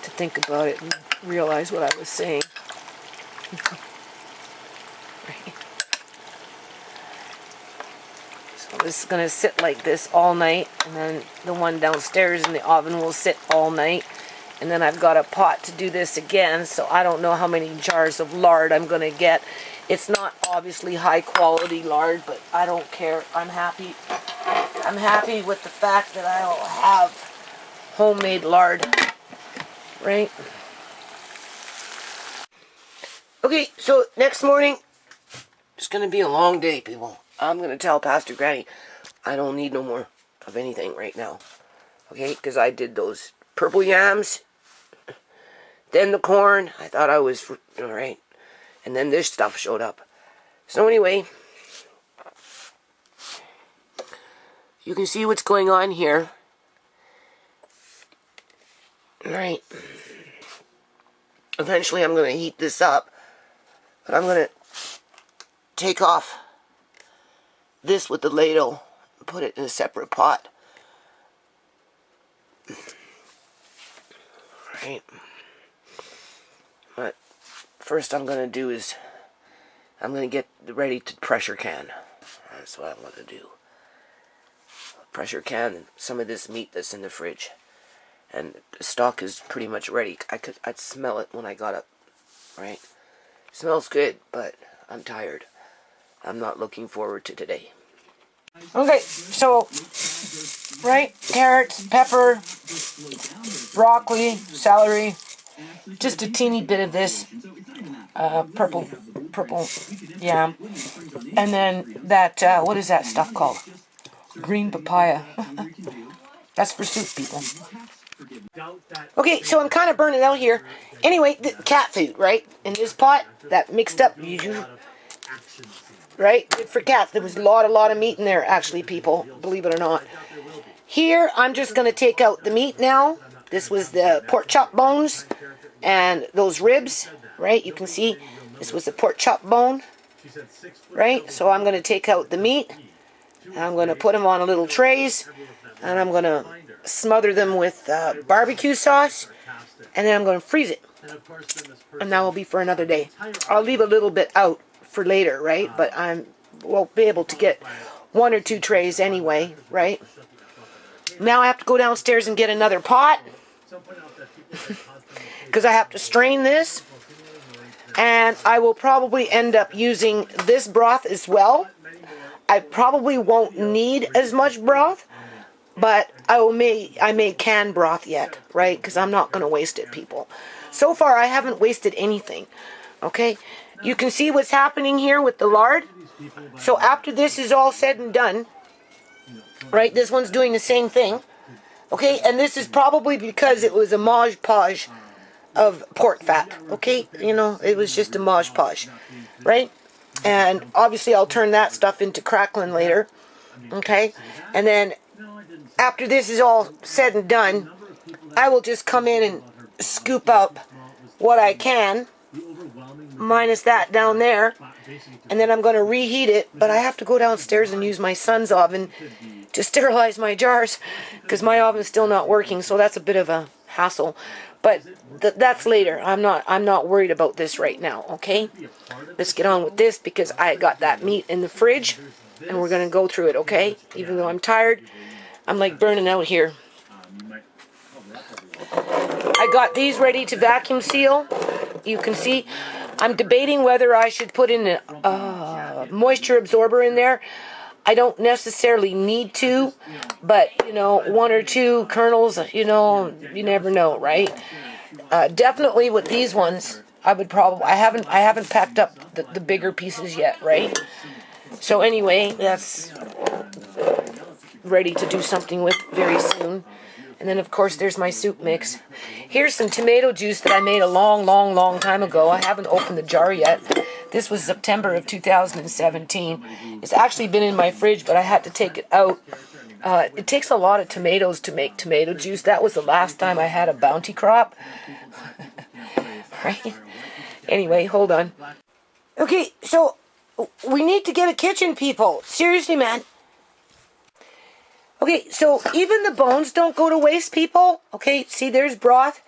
to think about it and realize what I was saying. Right. This is going to sit like this all night, and then the one downstairs in the oven will sit all night. And then I've got a pot to do this again, so I don't know how many jars of lard I'm going to get. It's not obviously high quality lard, but I don't care. I'm happy. I'm happy with the fact that I'll have homemade lard. right? Okay, so next morning, it's going to be a long day, people. I'm going to tell Pastor Granny I don't need no more of anything right now. Okay, because I did those purple yams, then the corn. I thought I was, alright. And then this stuff showed up. So anyway, you can see what's going on here. Alright. Eventually I'm going to heat this up. But I'm going to take off this with the ladle and put it in a separate pot. Right. But first I'm going to do is I'm going to get ready to pressure can. That's what I'm going to do. Pressure can some of this meat that's in the fridge. And the stock is pretty much ready. I'd smell it when I got up. Right? It smells good, but I'm tired. I'm not looking forward to today. Okay, so, right, carrots, pepper, broccoli, celery, just a teeny bit of this purple yam, and then that, what is that stuff called? Green papaya. That's for soup, people. Okay, so I'm kind of burning out here. Anyway, the cat food, right? In this pot, that mixed up, right? Good for cats. There was a lot of meat in there, actually, people. Believe it or not. Here, I'm just going to take out the meat now. This was the pork chop bones and those ribs, right? You can see this was the pork chop bone, right? So I'm going to take out the meat. And I'm going to put them on a little trays. And I'm going to smother them with barbecue sauce. And then I'm going to freeze it. And that will be for another day. I'll leave a little bit out for later, right? But I won't be able to get 1 or 2 trays anyway, right? Now I have to go downstairs and get another pot. Because I have to strain this. And I will probably end up using this broth as well. I probably won't need as much broth. But I may can broth yet, right? Because I'm not going to waste it, people. So far, I haven't wasted anything, okay? You can see what's happening here with the lard. So after this is all said and done, right, this one's doing the same thing, okay? And this is probably because it was a Mod Podge of pork fat, okay? You know, it was just a Mod Podge, right? And obviously, I'll turn that stuff into crackling later, okay? And then after this is all said and done, I will just come in and scoop up what I can, minus that down there, and then I'm going to reheat it, but I have to go downstairs and use my son's oven to sterilize my jars, because my oven's still not working, so that's a bit of a hassle, but that's later. I'm not worried about this right now, okay? Let's get on with this, because I got that meat in the fridge, and we're going to go through it, okay? Even though I'm tired, I'm like burning out here. I got these ready to vacuum seal. You can see I'm debating whether I should put in a moisture absorber in there. I don't necessarily need to, but you know, 1 or 2 kernels, you know, you never know, right? Definitely with these ones, I would probably I haven't packed up the bigger pieces yet, right? So anyway, that's ready to do something with very soon. And then, of course, there's my soup mix. Here's some tomato juice that I made a long time ago. I haven't opened the jar yet. This was September of 2017. It's actually been in my fridge, but I had to take it out. It takes a lot of tomatoes to make tomato juice. That was the last time I had a bounty crop. Right? Anyway, hold on. Okay, so we need to get a kitchen, people. Seriously, man. Okay, so even the bones don't go to waste, people. Okay, see, there's broth.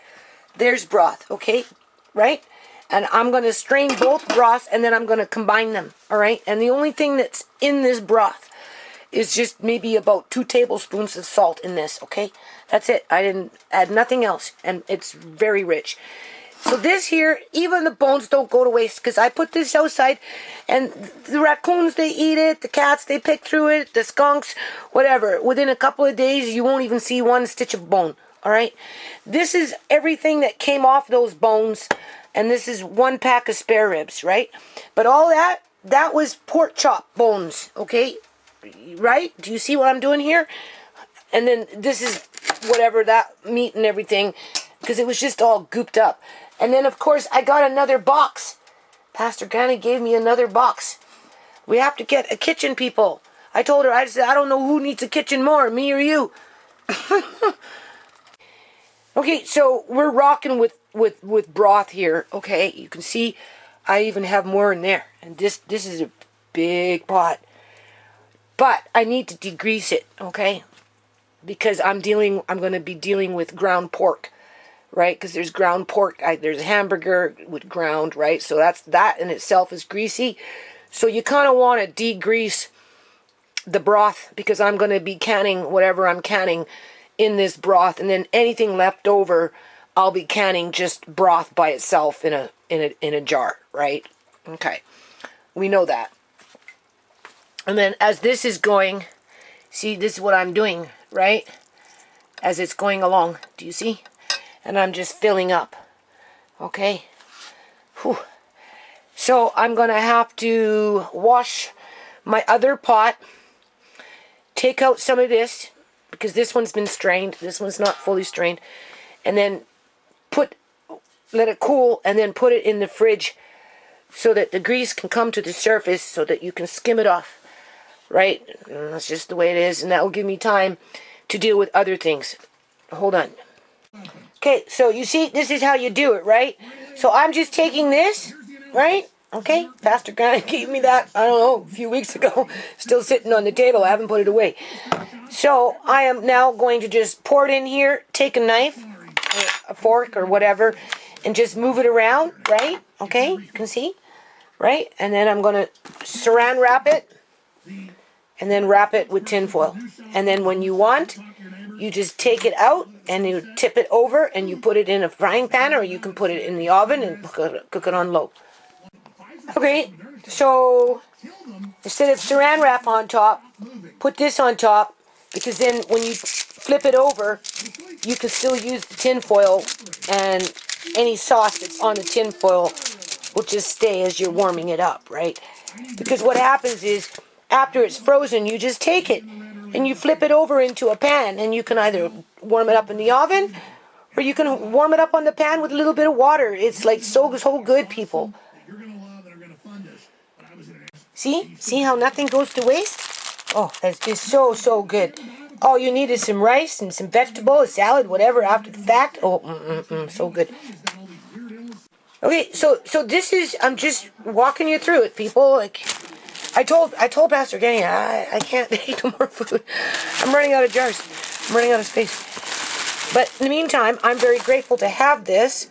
There's broth, okay? Right? And I'm going to strain both broths, and then I'm going to combine them, all right? And the only thing that's in this broth is just maybe about 2 tablespoons of salt in this, okay? That's it. I didn't add nothing else, and it's very rich. So this here, even the bones don't go to waste, because I put this outside, and the raccoons, they eat it, the cats, they pick through it, the skunks, whatever. Within a couple of days, you won't even see 1 stitch of bone, All right. This is everything that came off those bones. And this is 1 pack of spare ribs, right? But all that was pork chop bones, okay? Right? Do you see what I'm doing here? And then this is whatever, that meat and everything, because it was just all gooped up. And then, of course, I got another box. Pastor Granny gave me another box. We have to get a kitchen, people. I told her, I said, I don't know who needs a kitchen more, me or you. Okay, so we're rocking with broth here. Okay, you can see I even have more in there. And this is a big pot. But I need to degrease it, okay? Because I'm going to be dealing with ground pork, right? Because there's ground pork, there's a hamburger with ground, right? So that in itself is greasy. So you kind of want to degrease the broth, because I'm going to be canning whatever I'm canning in this broth, and then anything left over, I'll be canning just broth by itself in a jar, right? Okay, we know that. And then as this is going, see, this is what I'm doing, right? As it's going along, do you see? And I'm just filling up, okay? Whew. So I'm going to have to wash my other pot, take out some of this, because this one's been strained, this one's not fully strained, and then let it cool, and then put it in the fridge so that the grease can come to the surface so that you can skim it off. Right? And that's just the way it is, and that will give me time to deal with other things. Hold on. Okay, so you see, this is how you do it, right? So I'm just taking this, right? Okay, Pastor Grant gave me that, I don't know, a few weeks ago. Still sitting on the table, I haven't put it away. So I am now going to just pour it in here, take a knife, or a fork, or whatever, and just move it around, right? Okay, you can see, right? And then I'm going to saran wrap it, and then wrap it with tin foil. And then when you want, you just take it out and you tip it over and you put it in a frying pan, or you can put it in the oven and cook it on low. Okay, so instead of saran wrap on top, put this on top, because then when you flip it over, you can still use the tin foil, and any sauce that's on the tin foil will just stay as you're warming it up, right? Because what happens is, after it's frozen, you just take it and you flip it over into a pan, and you can either warm it up in the oven, or you can warm it up on the pan with a little bit of water. It's like so good, people. See how nothing goes to waste? Oh, that's just so good. All you need is some rice and some vegetable, a salad, whatever, after the fact. Oh, so good. Okay, so this is, I'm just walking you through it, people. Like, I told Pastor Kenny, I can't eat no more food. I'm running out of jars. I'm running out of space. But in the meantime, I'm very grateful to have this.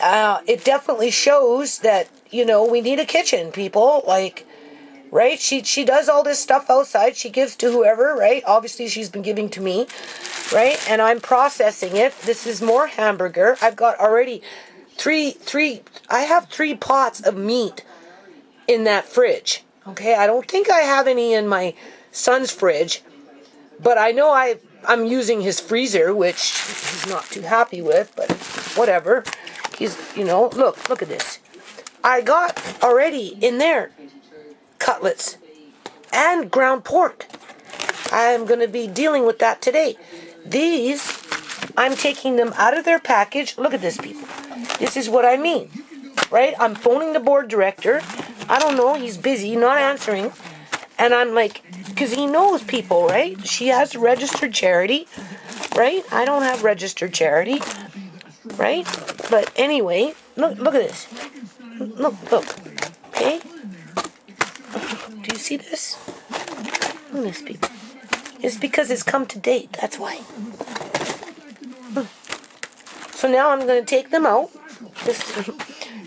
It definitely shows that, we need a kitchen, people. Like, right? She does all this stuff outside. She gives to whoever, right? Obviously, she's been giving to me, right? And I'm processing it. This is more hamburger. I've got already I have 3 pots of meat in that fridge. Okay, I don't think I have any in my son's fridge, but I know I'm using his freezer, which he's not too happy with, but whatever. He's, look at this. I got already in there cutlets and ground pork. I'm going to be dealing with that today. These, I'm taking them out of their package. Look at this, people. This is what I mean, right? I'm phoning the board director. I don't know, he's busy, not answering. And I'm like, because he knows people, right? She has a registered charity, right? I don't have registered charity, right? But anyway, look at this. Look, okay? Do you see this? Look at this, people. It's because it's come to date, that's why. So now I'm going to take them out.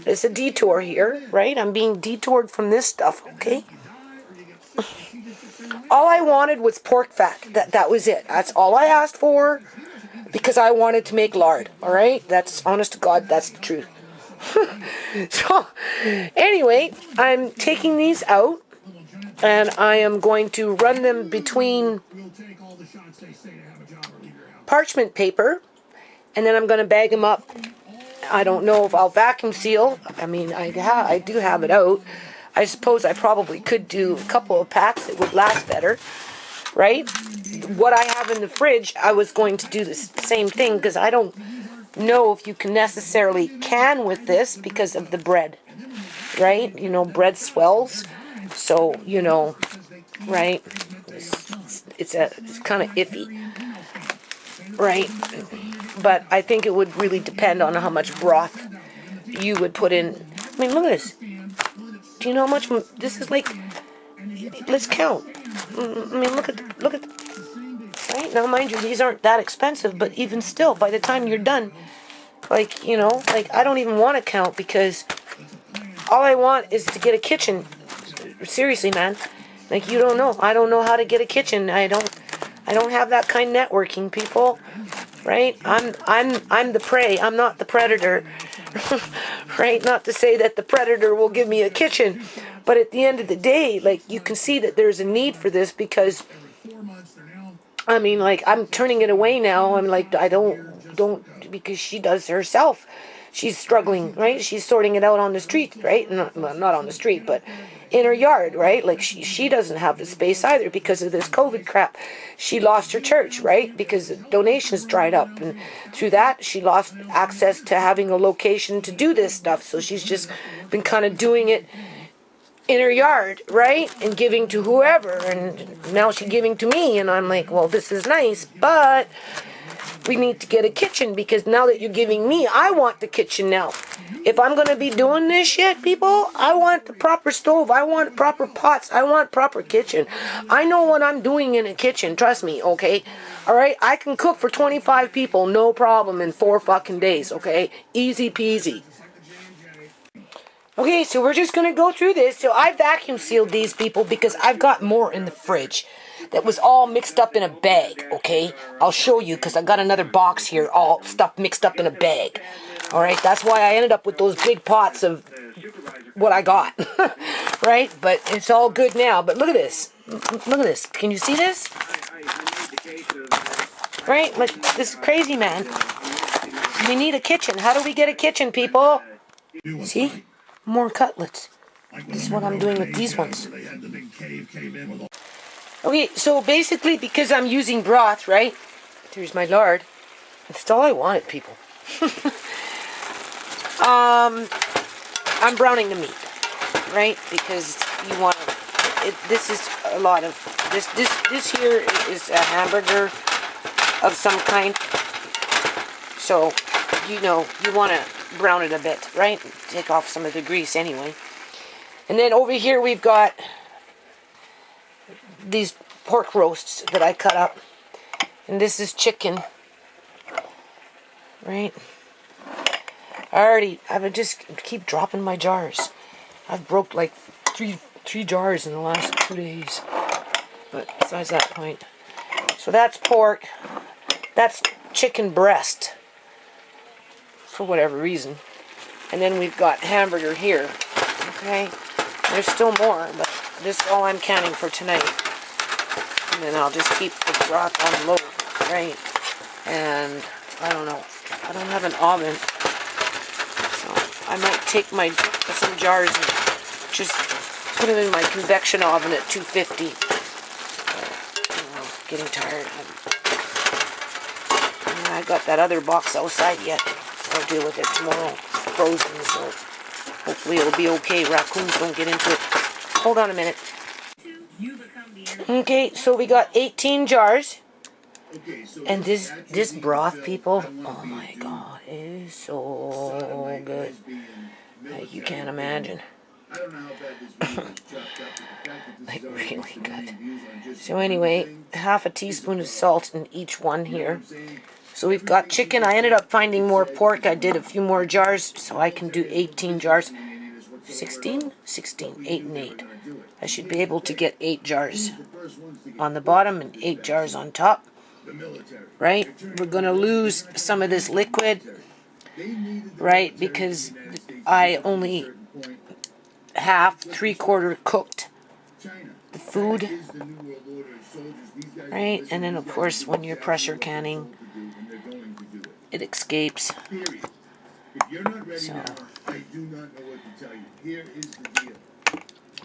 It's a detour here, right? I'm being detoured from this stuff, okay? All I wanted was pork fat. That was it. That's all I asked for, because I wanted to make lard, all right? That's, honest to God, that's the truth. So, anyway, I'm taking these out, and I am going to run them between parchment paper, and then I'm going to bag them up. I don't know if I'll vacuum seal. I mean, I do have it out. I suppose I probably could do a couple of packs. It would last better, right? What I have in the fridge, I was going to do the same thing because I don't know if you can necessarily can with this because of the bread, right? You know, bread swells. So, you know, right? It's kind of iffy, right? But I think it would really depend on how much broth you would put in. I mean, look at this. Do you know how much this is like? Let's count. I mean, look at, right? Now, mind you, these aren't that expensive, but even still, by the time you're done, like, you know, like, I don't even want to count because all I want is to get a kitchen. Seriously, man. Like, you don't know. I don't know how to get a kitchen. I don't have that kind of networking, people. Right? I'm the prey. I'm not the predator. Right? Not to say that the predator will give me a kitchen, but at the end of the day, like, you can see that there's a need for this because, I mean, like, I'm turning it away now. I'm like, I don't because she does herself. She's struggling, right? She's sorting it out on the street, right? Not on the street, but in her yard, right? Like, she doesn't have the space either because of this COVID crap. She lost her church, right? Because the donations dried up. And through that, she lost access to having a location to do this stuff. So she's just been kind of doing it in her yard, right? And giving to whoever. And now she's giving to me. And I'm like, well, this is nice, but we need to get a kitchen because now that you're giving me, I want the kitchen now. If I'm going to be doing this shit, people, I want the proper stove. I want proper pots. I want proper kitchen. I know what I'm doing in a kitchen. Trust me, okay? All right? I can cook for 25 people, no problem, in 4 fucking days, okay? Easy peasy. Okay, so we're just going to go through this. So I vacuum sealed these, people, because I've got more in the fridge that was all mixed up in a bag, okay? I'll show you because I got another box here, all stuff mixed up in a bag. All right, that's why I ended up with those big pots of what I got, right? But it's all good now. But look at this. Look at this. Can you see this? Right? Like, this is crazy, man. We need a kitchen. How do we get a kitchen, people? See? More cutlets. This is what I'm doing with these ones. Okay, so basically, because I'm using broth, right? There's my lard. That's all I wanted, people. I'm browning the meat, right? Because you want this is a lot of this here is a hamburger of some kind. So, you know, you want to brown it a bit, right? Take off some of the grease anyway. And then over here we've got these pork roasts that I cut up. And this is chicken. Right? I would just keep dropping my jars. I've broke like three jars in the last 2 days. But besides that point. So that's pork. That's chicken breast. For whatever reason. And then we've got hamburger here. Okay? There's still more, but this is all I'm counting for tonight. And then I'll just keep the broth on low, right? And I don't know. I don't have an oven. So I might take some jars and just put them in my convection oven at 250. I'm getting tired. I got that other box outside yet. I'll deal with it tomorrow. Frozen, so hopefully it'll be okay. Raccoons don't get into it. Hold on a minute. Okay, so we got 18 jars. And this broth, people, oh my god, is so good. Like, you can't imagine. Like, really good. So anyway, half a teaspoon of salt in each one here. So we've got chicken. I ended up finding more pork. I did a few more jars, so I can do 18 jars. 16? 16. 8 and 8. I should be able to get 8 jars on the bottom and 8 jars on top. Right? We're going to lose some of this liquid. Right? Because I only half, 3/4 cooked the food. Right? And then, of course, when you're pressure canning, it escapes. Period. If you're not ready So, now, I do not know what to tell you. Here is the deal.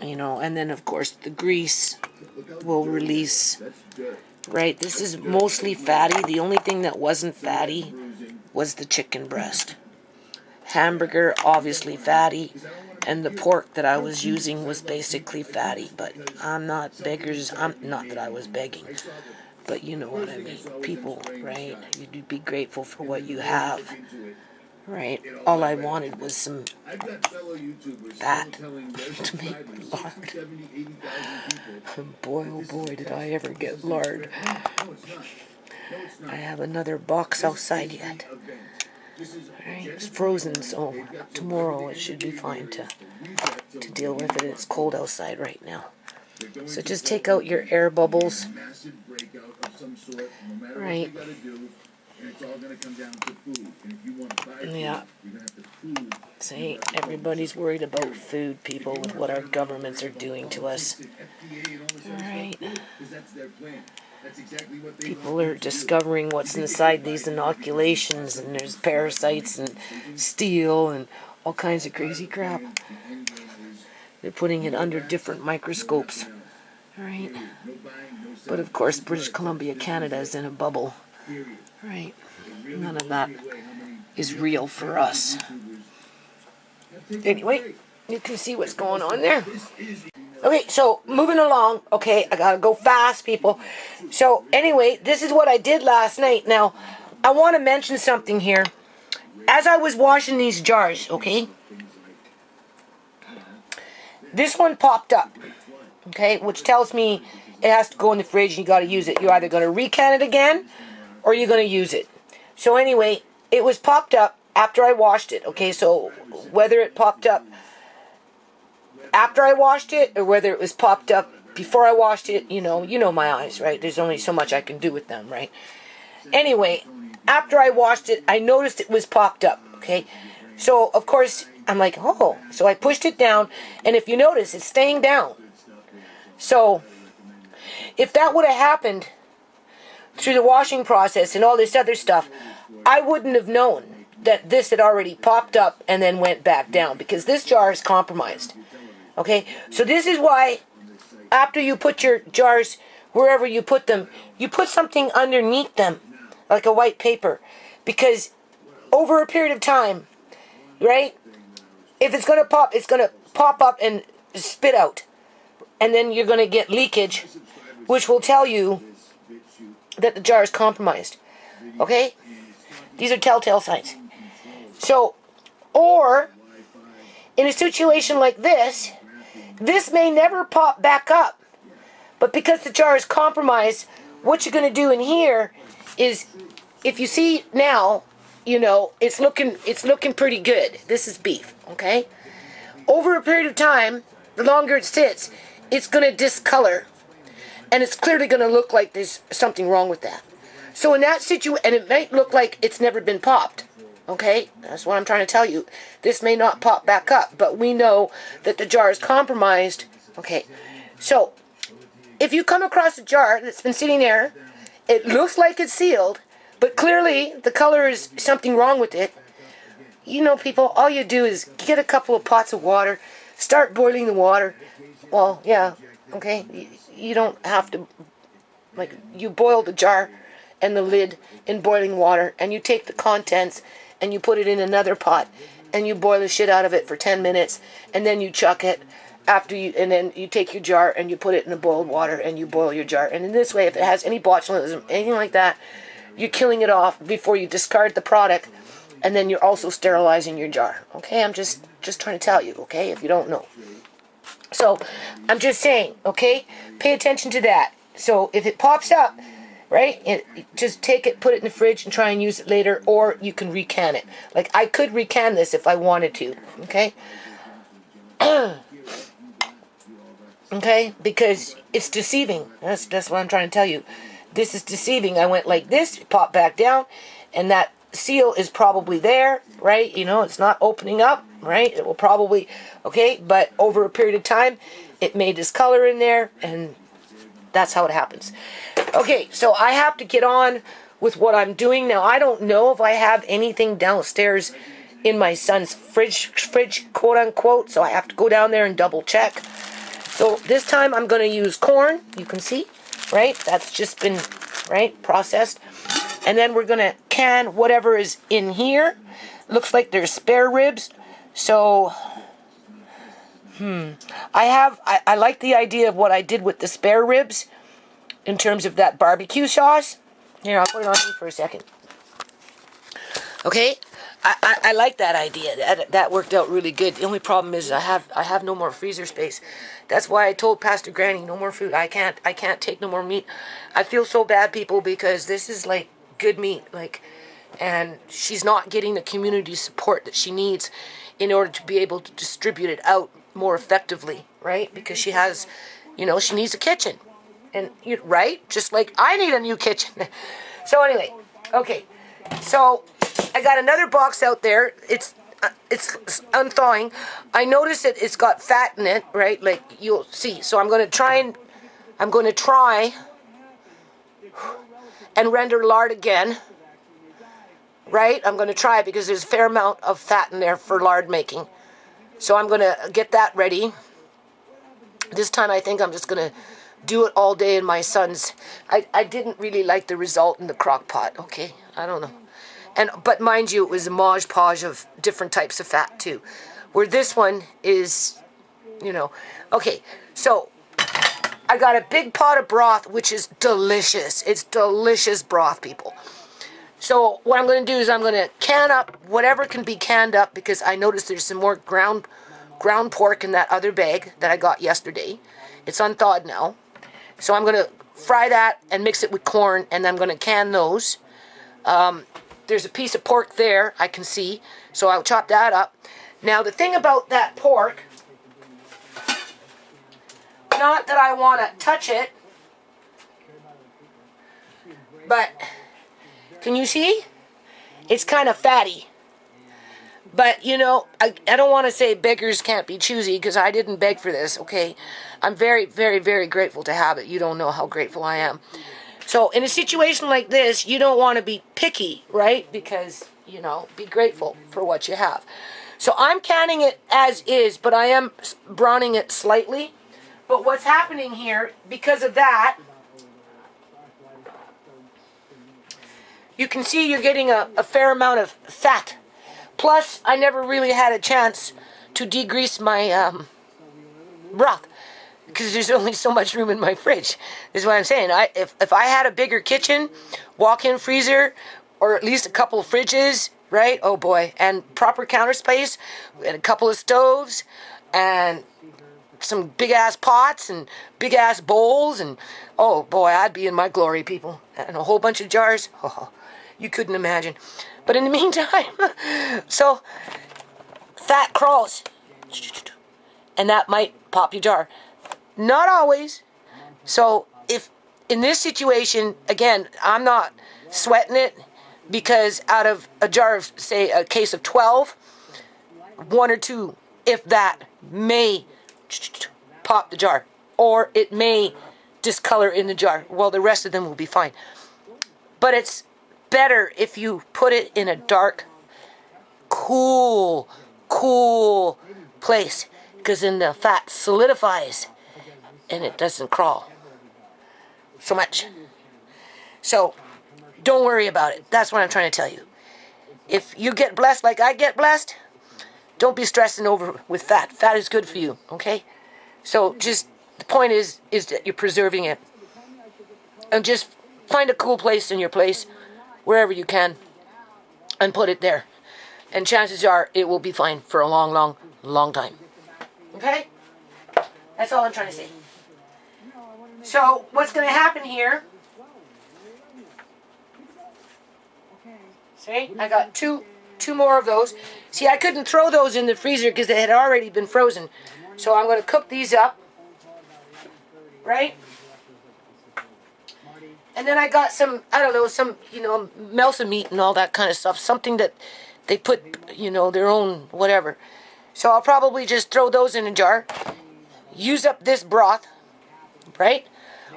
you know, and then of course the grease Look how will dirty release. that is. That's dirt. Right, this is mostly fatty. The only thing that wasn't fatty was the chicken breast. Hamburger, obviously fatty. And the pork that I was using was basically fatty. But I'm not beggars. I'm not that I was begging. But you know what I mean. People, right? You'd be grateful for what you have. Right? All I wanted was some fat to make lard. And boy, oh boy, did I ever get lard. I have another box outside yet. Alright, it's frozen, so tomorrow it should be fine to deal with it. It's cold outside right now. So just take out your air bubbles. Right. Yeah. See, everybody's worried about food, people, with what our governments are doing to us. Alright. People are discovering what's inside these inoculations, and there's parasites and steel and all kinds of crazy crap. They're putting it under different microscopes. Alright. But of course, British Columbia, Canada is in a bubble. Right. None of that is real for us. Anyway, you can see what's going on there. Okay, so moving along. Okay, I gotta go fast, people. So anyway, this is what I did last night. Now, I want to mention something here. As I was washing these jars, okay, this one popped up, okay, which tells me it has to go in the fridge and you got to use it. You're either going to recan it again or you're going to use it. So anyway, it was popped up after I washed it, okay, so whether it popped up after I washed it or whether it was popped up before I washed it, you know my eyes, right? There's only so much I can do with them, right? Anyway, after I washed it, I noticed it was popped up, okay? So, of course, I'm like, oh. So I pushed it down, and if you notice, it's staying down. So, if that would have happened through the washing process and all this other stuff, I wouldn't have known that this had already popped up and then went back down, because this jar is compromised. Okay, so this is why after you put your jars wherever you put them, you put something underneath them, like a white paper, because over a period of time, right, if it's going to pop up and spit out, and then you're going to get leakage, which will tell you that the jar is compromised. Okay, these are telltale signs. So, or in a situation like this may never pop back up. But because the jar is compromised, what you're going to do in here is, if you see now, it's looking pretty good. This is beef, okay? Over a period of time, the longer it sits, it's going to discolor. And it's clearly going to look like there's something wrong with that. So in that situation, and it might look like it's never been popped. Okay, that's what I'm trying to tell you. This may not pop back up, but we know that the jar is compromised. Okay, so if you come across a jar that's been sitting there, it looks like it's sealed, but clearly the color is something wrong with it. People, all you do is get a couple of pots of water, start boiling the water. Well, yeah, okay, you don't have to, you boil the jar and the lid in boiling water, and you take the contents and you put it in another pot, and you boil the shit out of it for 10 minutes, and then you chuck it and then you take your jar and you put it in the boiled water and you boil your jar. And in this way, if it has any botulism, anything like that, you're killing it off before you discard the product, and then you're also sterilizing your jar. Okay, I'm just trying to tell you, okay, if you don't know. So, I'm just saying, okay, pay attention to that. So, if it pops up, right, just take it, put it in the fridge, and try and use it later, or you can recan it. Like, I could recan this if I wanted to, okay? Okay, because it's deceiving. That's what I'm trying to tell you. This is deceiving. I went like this, popped back down, and that seal is probably there, right? It's not opening up, right? It will probably, okay, but over a period of time, it may discolor in there, and that's how it happens. Okay, so I have to get on with what I'm doing now. I don't know if I have anything downstairs in my son's fridge, quote unquote, so I have to go down there and double check. So this time I'm going to use corn, you can see, right? That's just been, right, processed. And then we're going to can whatever is in here. Looks like there's spare ribs. So, I like the idea of what I did with the spare ribs in terms of that barbecue sauce. Here, I'll put it on you for a second. Okay? I like that idea. That worked out really good. The only problem is I have no more freezer space. That's why I told Pastor Granny no more food. I can't take no more meat. I feel so bad, people, because this is like good meat, and she's not getting the community support that she needs in order to be able to distribute it out more effectively, right? Because she has, she needs a kitchen, and right, just like I need a new kitchen. So anyway, okay, so I got another box out there. It's unthawing. I noticed that it's got fat in it, right? Like you'll see. So I'm going to try and render lard again, right? I'm going to try because there's a fair amount of fat in there for lard making. So I'm going to get that ready. This time I think I'm just going to do it all day in my son's. I didn't really like the result in the crock pot, okay? I don't know. But mind you, it was a Mod Podge of different types of fat too. Where this one is, Okay, so I got a big pot of broth, which is delicious. It's delicious broth, people. So what I'm going to do is I'm going to can up whatever can be canned up, because I noticed there's some more ground pork in that other bag that I got yesterday. It's unthawed now. So I'm going to fry that and mix it with corn, and I'm going to can those. There's a piece of pork there, I can see, so I'll chop that up. Now, the thing about that pork, not that I want to touch it, but can you see? It's kind of fatty. But, I don't want to say beggars can't be choosy, because I didn't beg for this, okay? I'm very, very, very grateful to have it. You don't know how grateful I am. So in a situation like this, you don't want to be picky, right? Because, be grateful for what you have. So I'm canning it as is, but I am browning it slightly. But what's happening here, because of that, you can see you're getting a fair amount of fat. Plus, I never really had a chance to degrease my broth, because there's only so much room in my fridge. This is what I'm saying. If I had a bigger kitchen, walk-in freezer, or at least a couple of fridges, right? Oh boy, and proper counter space, and a couple of stoves, and some big-ass pots, and big-ass bowls, and oh boy, I'd be in my glory, people. And a whole bunch of jars. Oh, you couldn't imagine. But in the meantime, so fat crawls, and that might pop your jar. Not always. So if in this situation, again, I'm not sweating it, because out of a jar of, say, a case of 12, 1 or 2, if that, may pop the jar, or it may discolor in the jar. Well, the rest of them will be fine. But it's better if you put it in a dark, cool place, because then the fat solidifies and it doesn't crawl so much. So don't worry about it. That's what I'm trying to tell you. If you get blessed like I get blessed, don't be stressing over with fat. Fat is good for you, okay? So just the point is that you're preserving it. And just find a cool place in your place, wherever you can, and put it there. And chances are it will be fine for a long time. Okay? That's all I'm trying to say. So what's going to happen here? See, I got two more of those. See, I couldn't throw those in the freezer because they had already been frozen. So I'm going to cook these up. Right? And then I got some, I don't know, some, melsa meat and all that kind of stuff. Something that they put, their own whatever. So I'll probably just throw those in a jar. Use up this broth. Right?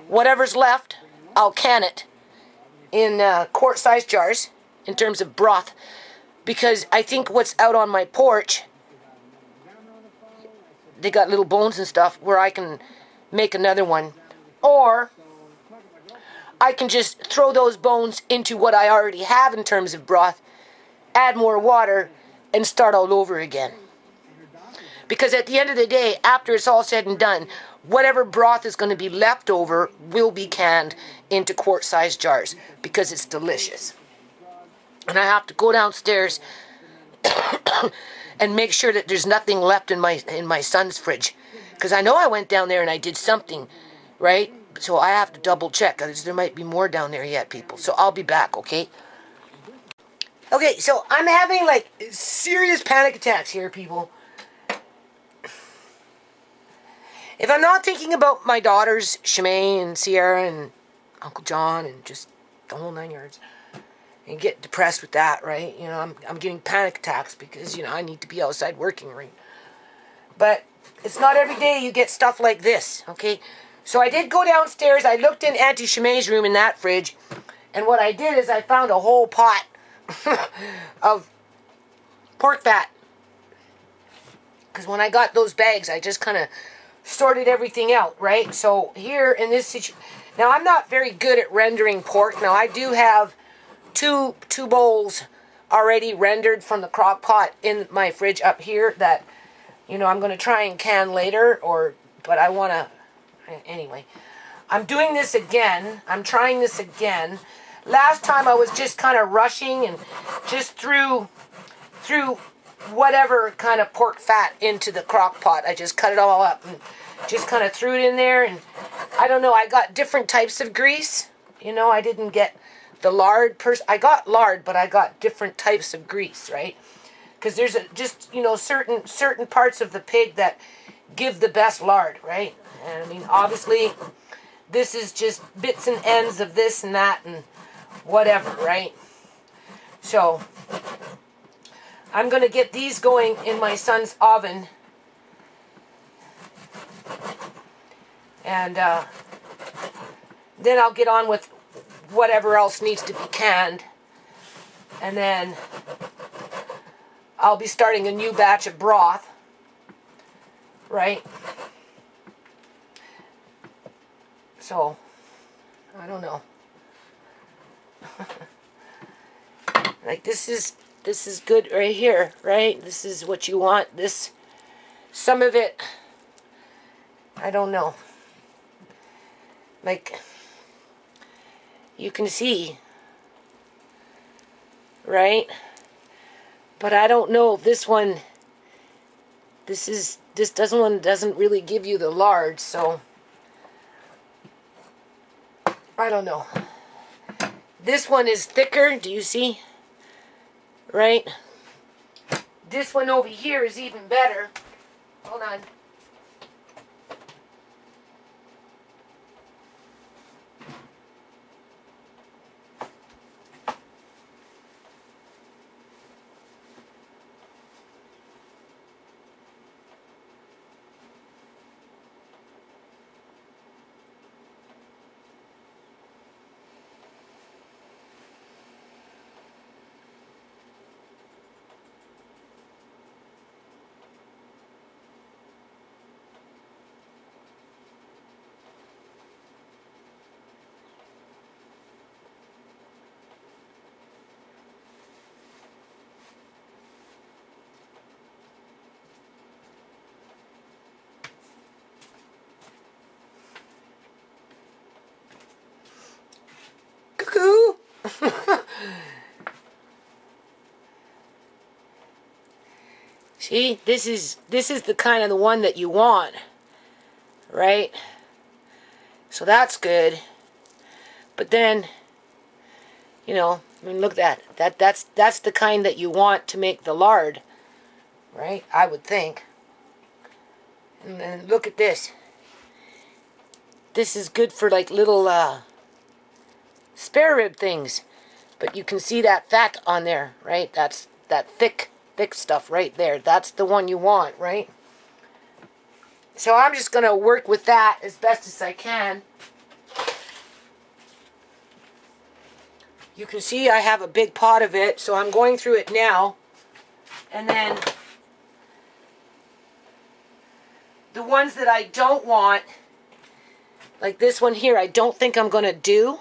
Whatever's left, I'll can it in quart-sized jars in terms of broth, because I think what's out on my porch, they got little bones and stuff where I can make another one. Or I can just throw those bones into what I already have in terms of broth, add more water, and start all over again. Because at the end of the day, after it's all said and done, whatever broth is going to be left over will be canned into quart-sized jars because it's delicious. And I have to go downstairs and make sure that there's nothing left in my son's fridge, because I know I went down there and I did something, right? So I have to double check, because there might be more down there yet, people. So I'll be back, okay? Okay, so I'm having like serious panic attacks here, people. If I'm not thinking about my daughters, Shimei and Sierra and Uncle John and just the whole 9 yards, and get depressed with that, right? You know, I'm getting panic attacks because, you know, I need to be outside working, right? But it's not every day you get stuff like this, okay? So I did go downstairs. I looked in Auntie Shimei's room in that fridge, and what I did is I found a whole pot of pork fat. Because when I got those bags, I just kind of sorted everything out, right? So here in this situation, now I'm not very good at rendering pork. Now I do have two bowls already rendered from the crock pot in my fridge up here that, you know, I'm going to try and can later, but I want to, anyway. I'm doing this again. I'm trying this again. Last time I was just kind of rushing and just threw whatever kind of pork fat into the crock pot. I just cut it all up and just kind of threw it in there, and I don't know, I got different types of grease. You know, I didn't get the lard I got lard, but I got different types of grease, right? Because there's just, you know, certain parts of the pig that give the best lard, right? And I mean, obviously, this is just bits and ends of this and that and whatever, right? So I'm going to get these going in my son's oven. And then I'll get on with whatever else needs to be canned. And then I'll be starting a new batch of broth. Right? So, I don't know. Like this is good right here, right? This is what you want. Some of it, I don't know. Like, you can see, right? But I don't know if this one, this doesn't really give you the lard, so I don't know. This one is thicker, do you see? Right? This one over here is even better. Hold on. Cuckoo! See, this is the kind of the one that you want, right? So that's good. But then, you know, I mean, look at that. That's the kind that you want to make the lard, right? I would think. And then look at this. This is good for like little spare rib things. But you can see that fat on there, right? That's that thick stuff right there. That's the one you want, right? So I'm just going to work with that as best as I can. You can see I have a big pot of it, so I'm going through it now. And then the ones that I don't want, like this one here, I don't think I'm going to do.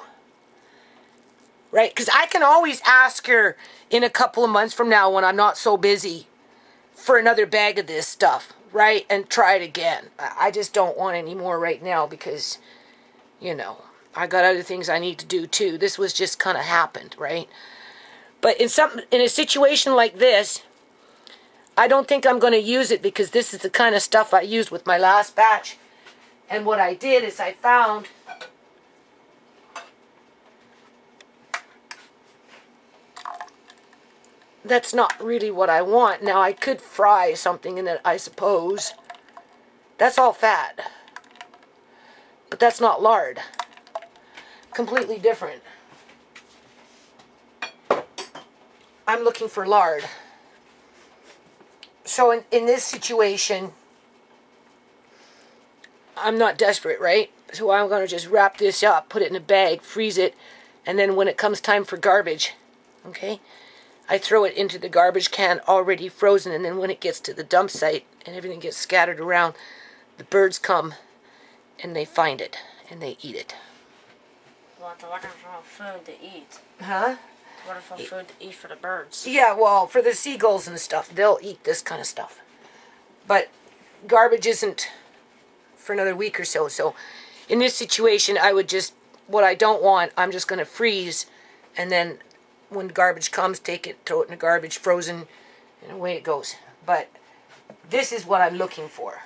Right? Because I can always ask her in a couple of months from now when I'm not so busy for another bag of this stuff, right? And try it again. I just don't want any more right now because, you know, I got other things I need to do too. This was just kind of happened, right? But in a situation like this, I don't think I'm going to use it because this is the kind of stuff I used with my last batch. And what I did is I found that's not really what I want. Now I could fry something in it, I suppose. That's all fat. But that's not lard. Completely different. I'm looking for lard. So in this situation, I'm not desperate, right? So I'm going to just wrap this up, put it in a bag, freeze it, and then when it comes time for garbage, okay, I throw it into the garbage can already frozen, and then when it gets to the dump site and everything gets scattered around, the birds come and they find it and they eat it. What the wonderful food to eat. Huh? Wonderful food to eat for the birds. Yeah, well, for the seagulls and stuff, they'll eat this kind of stuff. But garbage isn't for another week or so. So in this situation, I would just, what I don't want, I'm just going to freeze. And then when garbage comes, take it, throw it in the garbage, frozen, and away it goes. But this is what I'm looking for.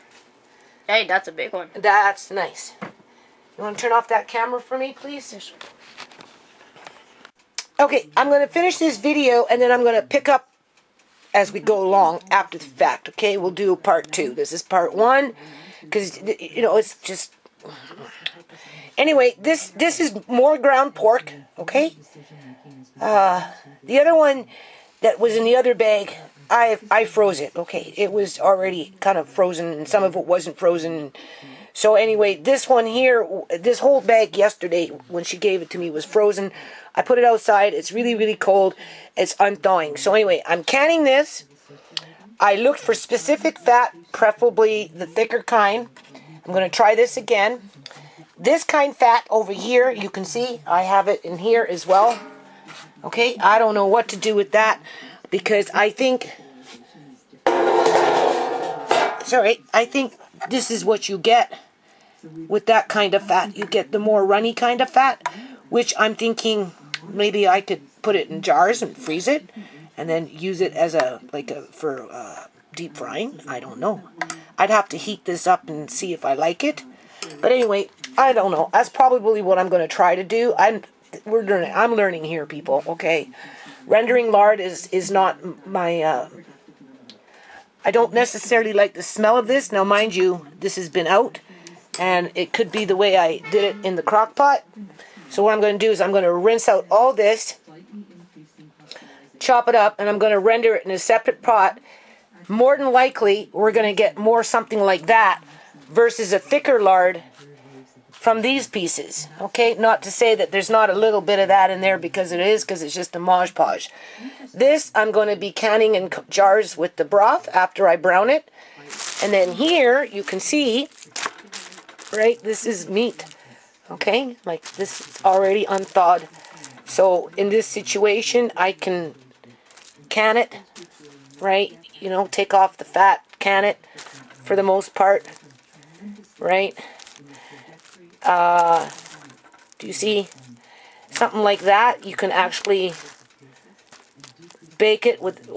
Hey, that's a big one. That's nice. You want to turn off that camera for me, please? Yes. Okay, I'm going to finish this video and then I'm going to pick up as we go along after the fact. Okay, we'll do part 2. This is part 1 because, you know, it's just... Anyway, this is more ground pork, okay? The other one that was in the other bag, I froze it, okay? It was already kind of frozen and some of it wasn't frozen. So anyway, this one here, this whole bag yesterday when she gave it to me was frozen. I put it outside. It's really, really cold. It's unthawing. So anyway, I'm canning this. I looked for specific fat, preferably the thicker kind. I'm going to try this again. This kind fat over here, you can see I have it in here as well. Okay, I don't know what to do with that because I think, sorry, I think this is what you get with that kind of fat. You get the more runny kind of fat, which I'm thinking maybe I could put it in jars and freeze it and then use it as for deep frying. I don't know. I'd have to heat this up and see if I like it. But anyway, I don't know. That's probably what I'm going to try to do. I'm learning here, people. Okay, rendering lard is not my. I don't necessarily like the smell of this. Now, mind you, this has been out, and it could be the way I did it in the crock pot. So what I'm going to do is I'm going to rinse out all this, chop it up, and I'm going to render it in a separate pot. More than likely, we're going to get more something like that versus a thicker lard from these pieces. Okay, not to say that there's not a little bit of that in there because it is, because it's just a Mod Podge. This I'm going to be canning in jars with the broth after I brown it. And then here you can see, right, this is meat. Okay, like this is already unthawed. So in this situation, I can can it, right? You know, take off the fat, can it for the most part, right? Do you see? Something like that. You can actually bake it with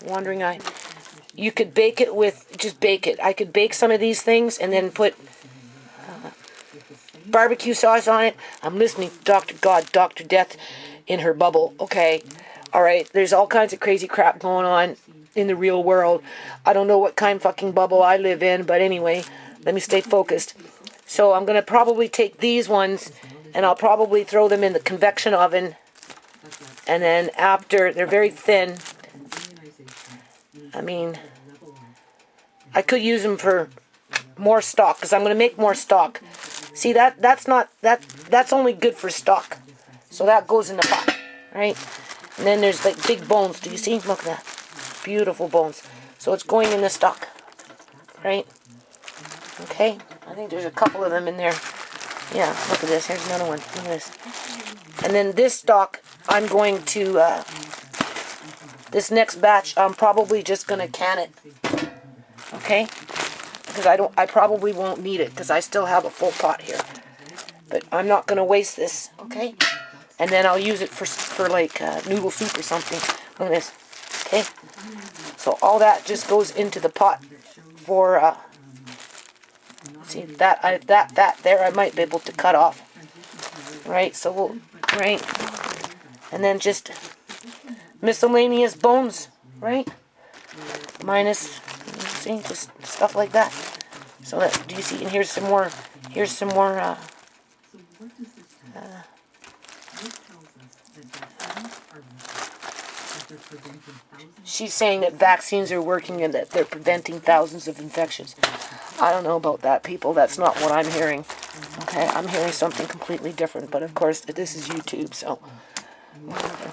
wandering eye. You could bake it with, just bake it. I could bake some of these things and then put barbecue sauce on it. I'm listening to Dr. God, Dr. Death in her bubble. Okay. All right. There's all kinds of crazy crap going on in the real world. I don't know what kind of fucking bubble I live in, but anyway, let me stay focused. So I'm going to probably take these ones and I'll probably throw them in the convection oven. And then after, they're very thin. I mean, I could use them for more stock because I'm going to make more stock. See, that's only good for stock. So that goes in the pot, right? And then there's like big bones. Do you see? Look at that. Beautiful bones. So it's going in the stock, right? Okay. I think there's a couple of them in there. Yeah, look at this. Here's another one. Look at this. And then this stock, I'm going to, this next batch, I'm probably just going to can it. Okay? Because I probably won't need it because I still have a full pot here. But I'm not going to waste this, okay? And then I'll use it for like noodle soup or something. Look at this. Okay? So all that just goes into the pot for, see, that there I might be able to cut off. Right? So we'll, right? And then just miscellaneous bones, right? Minus, see, just stuff like that. So that, do you see, and here's some more, she's saying that vaccines are working and that they're preventing thousands of infections. I don't know about that, people. That's not what I'm hearing. Okay, I'm hearing something completely different. But of course, this is YouTube, so whatever.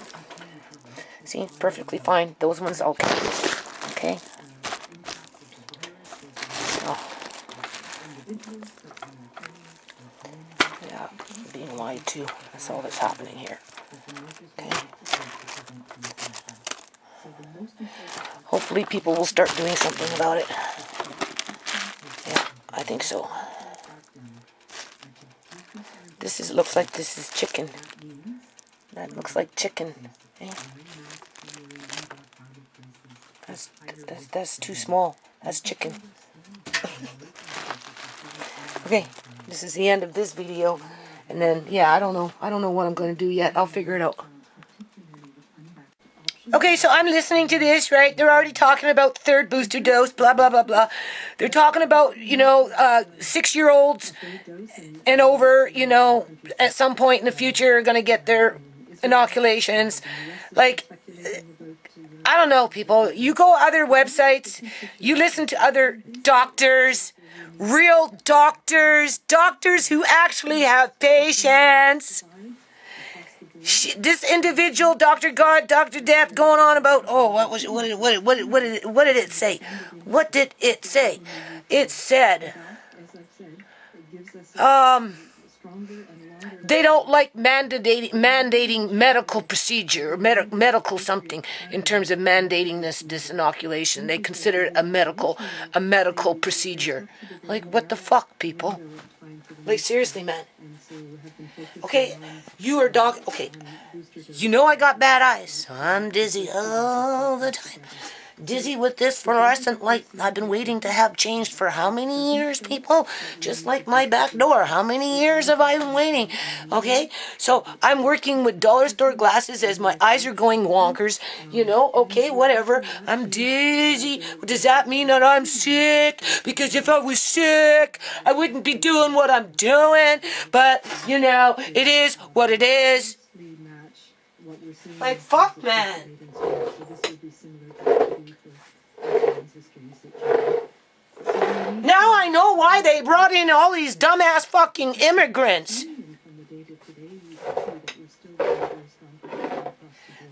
See, perfectly fine. Those ones okay. Okay. So, yeah, being lied to. That's all that's happening here. Okay. Hopefully people will start doing something about it. Yeah, I think so. Looks like this is chicken. That looks like chicken. Okay. That's too small. That's chicken. Okay, this is the end of this video. And then, yeah, I don't know what I'm going to do yet. I'll figure it out. Okay, so I'm listening to this, right? They're already talking about third booster dose, blah, blah, blah, blah. They're talking about, 6-year-olds and over, at some point in the future are going to get their inoculations. Like, I don't know, people. You go other websites, you listen to other doctors, real doctors who actually have patience. This individual, Dr. God, Dr. Death, going on about, what did it say? What did it say? It said, they don't like mandating medical procedure, or medical something, in terms of mandating this inoculation. They consider it a medical procedure. Like, what the fuck, people? Like, seriously, man. Okay, you are okay, I got bad eyes, so I'm dizzy all the time. Dizzy with this fluorescent light I've been waiting to have changed for how many years, people? Just like my back door. How many years have I been waiting? Okay, so I'm working with dollar store glasses as my eyes are going wonkers. Okay, whatever. I'm dizzy. Does that mean that I'm sick? Because if I was sick, I wouldn't be doing what I'm doing. But, it is what it is. Like, fuck, man. Now I know why they brought in all these dumbass fucking immigrants.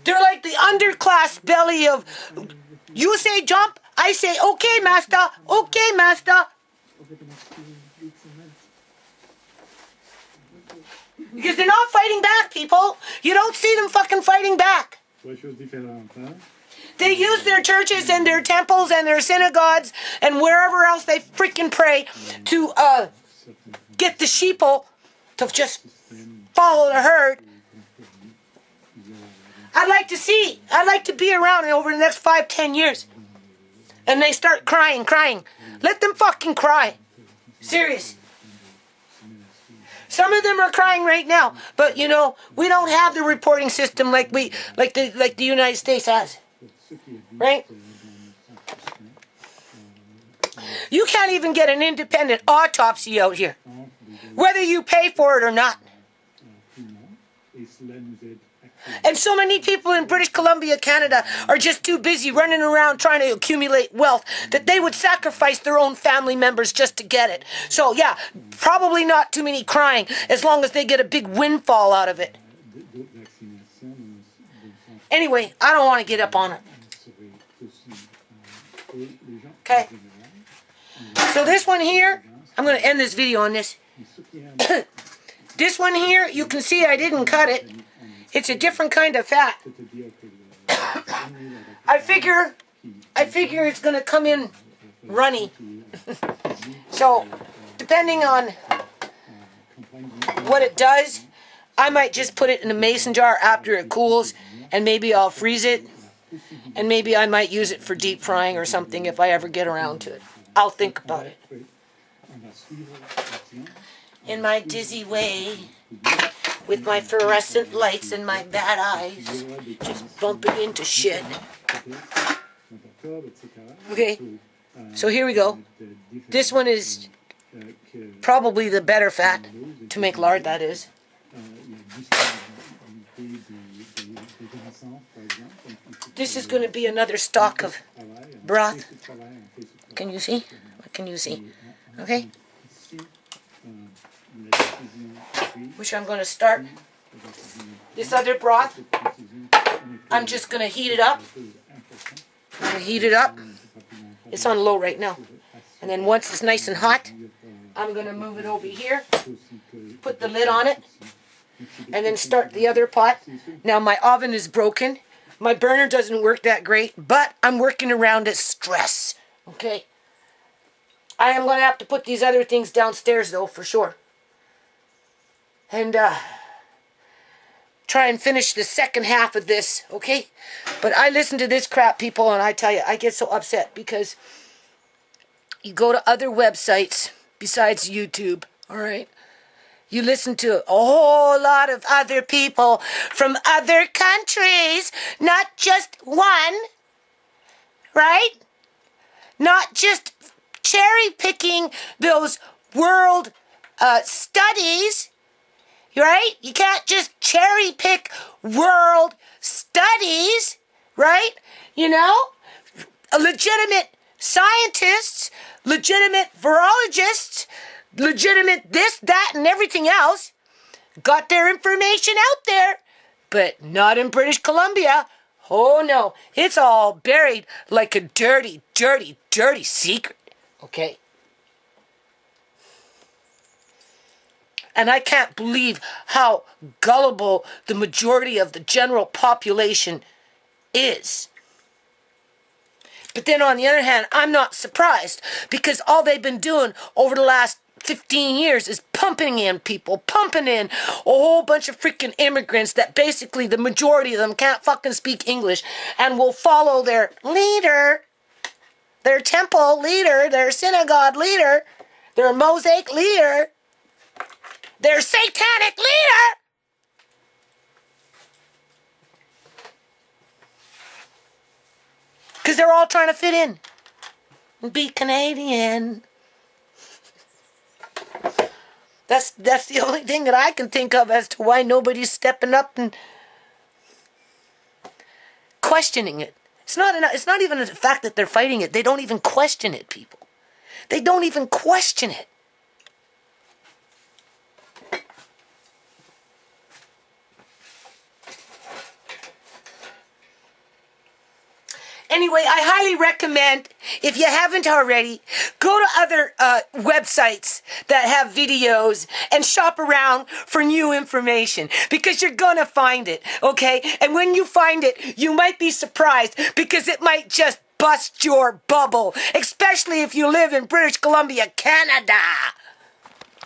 They're like the underclass belly of, you say jump, I say okay, master, okay, master. Because they're not fighting back, people. You don't see them fucking fighting back. They use their churches and their temples and their synagogues and wherever else they freaking pray to get the sheeple to just follow the herd. I'd like to be around over the next 5-10 years. And they start crying. Let them fucking cry. Serious. Some of them are crying right now, but we don't have the reporting system like the United States has. Right? You can't even get an independent autopsy out here, whether you pay for it or not. And so many people in British Columbia, Canada, are just too busy running around trying to accumulate wealth that they would sacrifice their own family members just to get it. So, yeah, probably not too many crying as long as they get a big windfall out of it. Anyway, I don't want to get up on it. Okay. So this one here, I'm going to end this video on this. This one here, you can see I didn't cut it. It's a different kind of fat. I figure it's going to come in runny. So, depending on what it does, I might just put it in a mason jar after it cools, and maybe I'll freeze it, and maybe I might use it for deep frying or something if I ever get around to it. I'll think about it. In my dizzy way, with my fluorescent lights and my bad eyes, just bumping into shit. Okay, so here we go. This one is probably the better fat to make lard, that is. This is going to be another stock of broth. Can you see? What can you see? Okay. Which I'm going to start. This other broth, I'm just going to heat it up. I'm going to heat it up. It's on low right now. And then once it's nice and hot, I'm going to move it over here, put the lid on it, and then start the other pot. Now my oven is broken. My burner doesn't work that great, but I'm working around it stress. Okay? I am going to have to put these other things downstairs though, for sure. And try and finish the second half of this, okay? But I listen to this crap, people, and I tell you, I get so upset because you go to other websites besides YouTube, all right? You listen to a whole lot of other people from other countries, not just one, right? Not just cherry picking those world studies, right? You can't just cherry pick world studies, right? You know, legitimate scientists, legitimate virologists, legitimate this, that, and everything else got their information out there, but not in British Columbia. Oh no, it's all buried like a dirty, dirty, dirty secret, okay? And I can't believe how gullible the majority of the general population is. But then on the other hand, I'm not surprised because all they've been doing over the last 15 years is pumping in people, pumping in a whole bunch of freaking immigrants that basically the majority of them can't fucking speak English and will follow their leader, their temple leader, their synagogue leader, their mosaic leader, their satanic leader. Because they're all trying to fit in and be Canadian. That's the only thing that I can think of as to why nobody's stepping up and questioning it. It's not even the fact that they're fighting it. They don't even question it, people. They don't even question it. Anyway, I highly recommend, if you haven't already, go to other websites that have videos and shop around for new information because you're going to find it, okay? And when you find it, you might be surprised because it might just bust your bubble, especially if you live in British Columbia, Canada.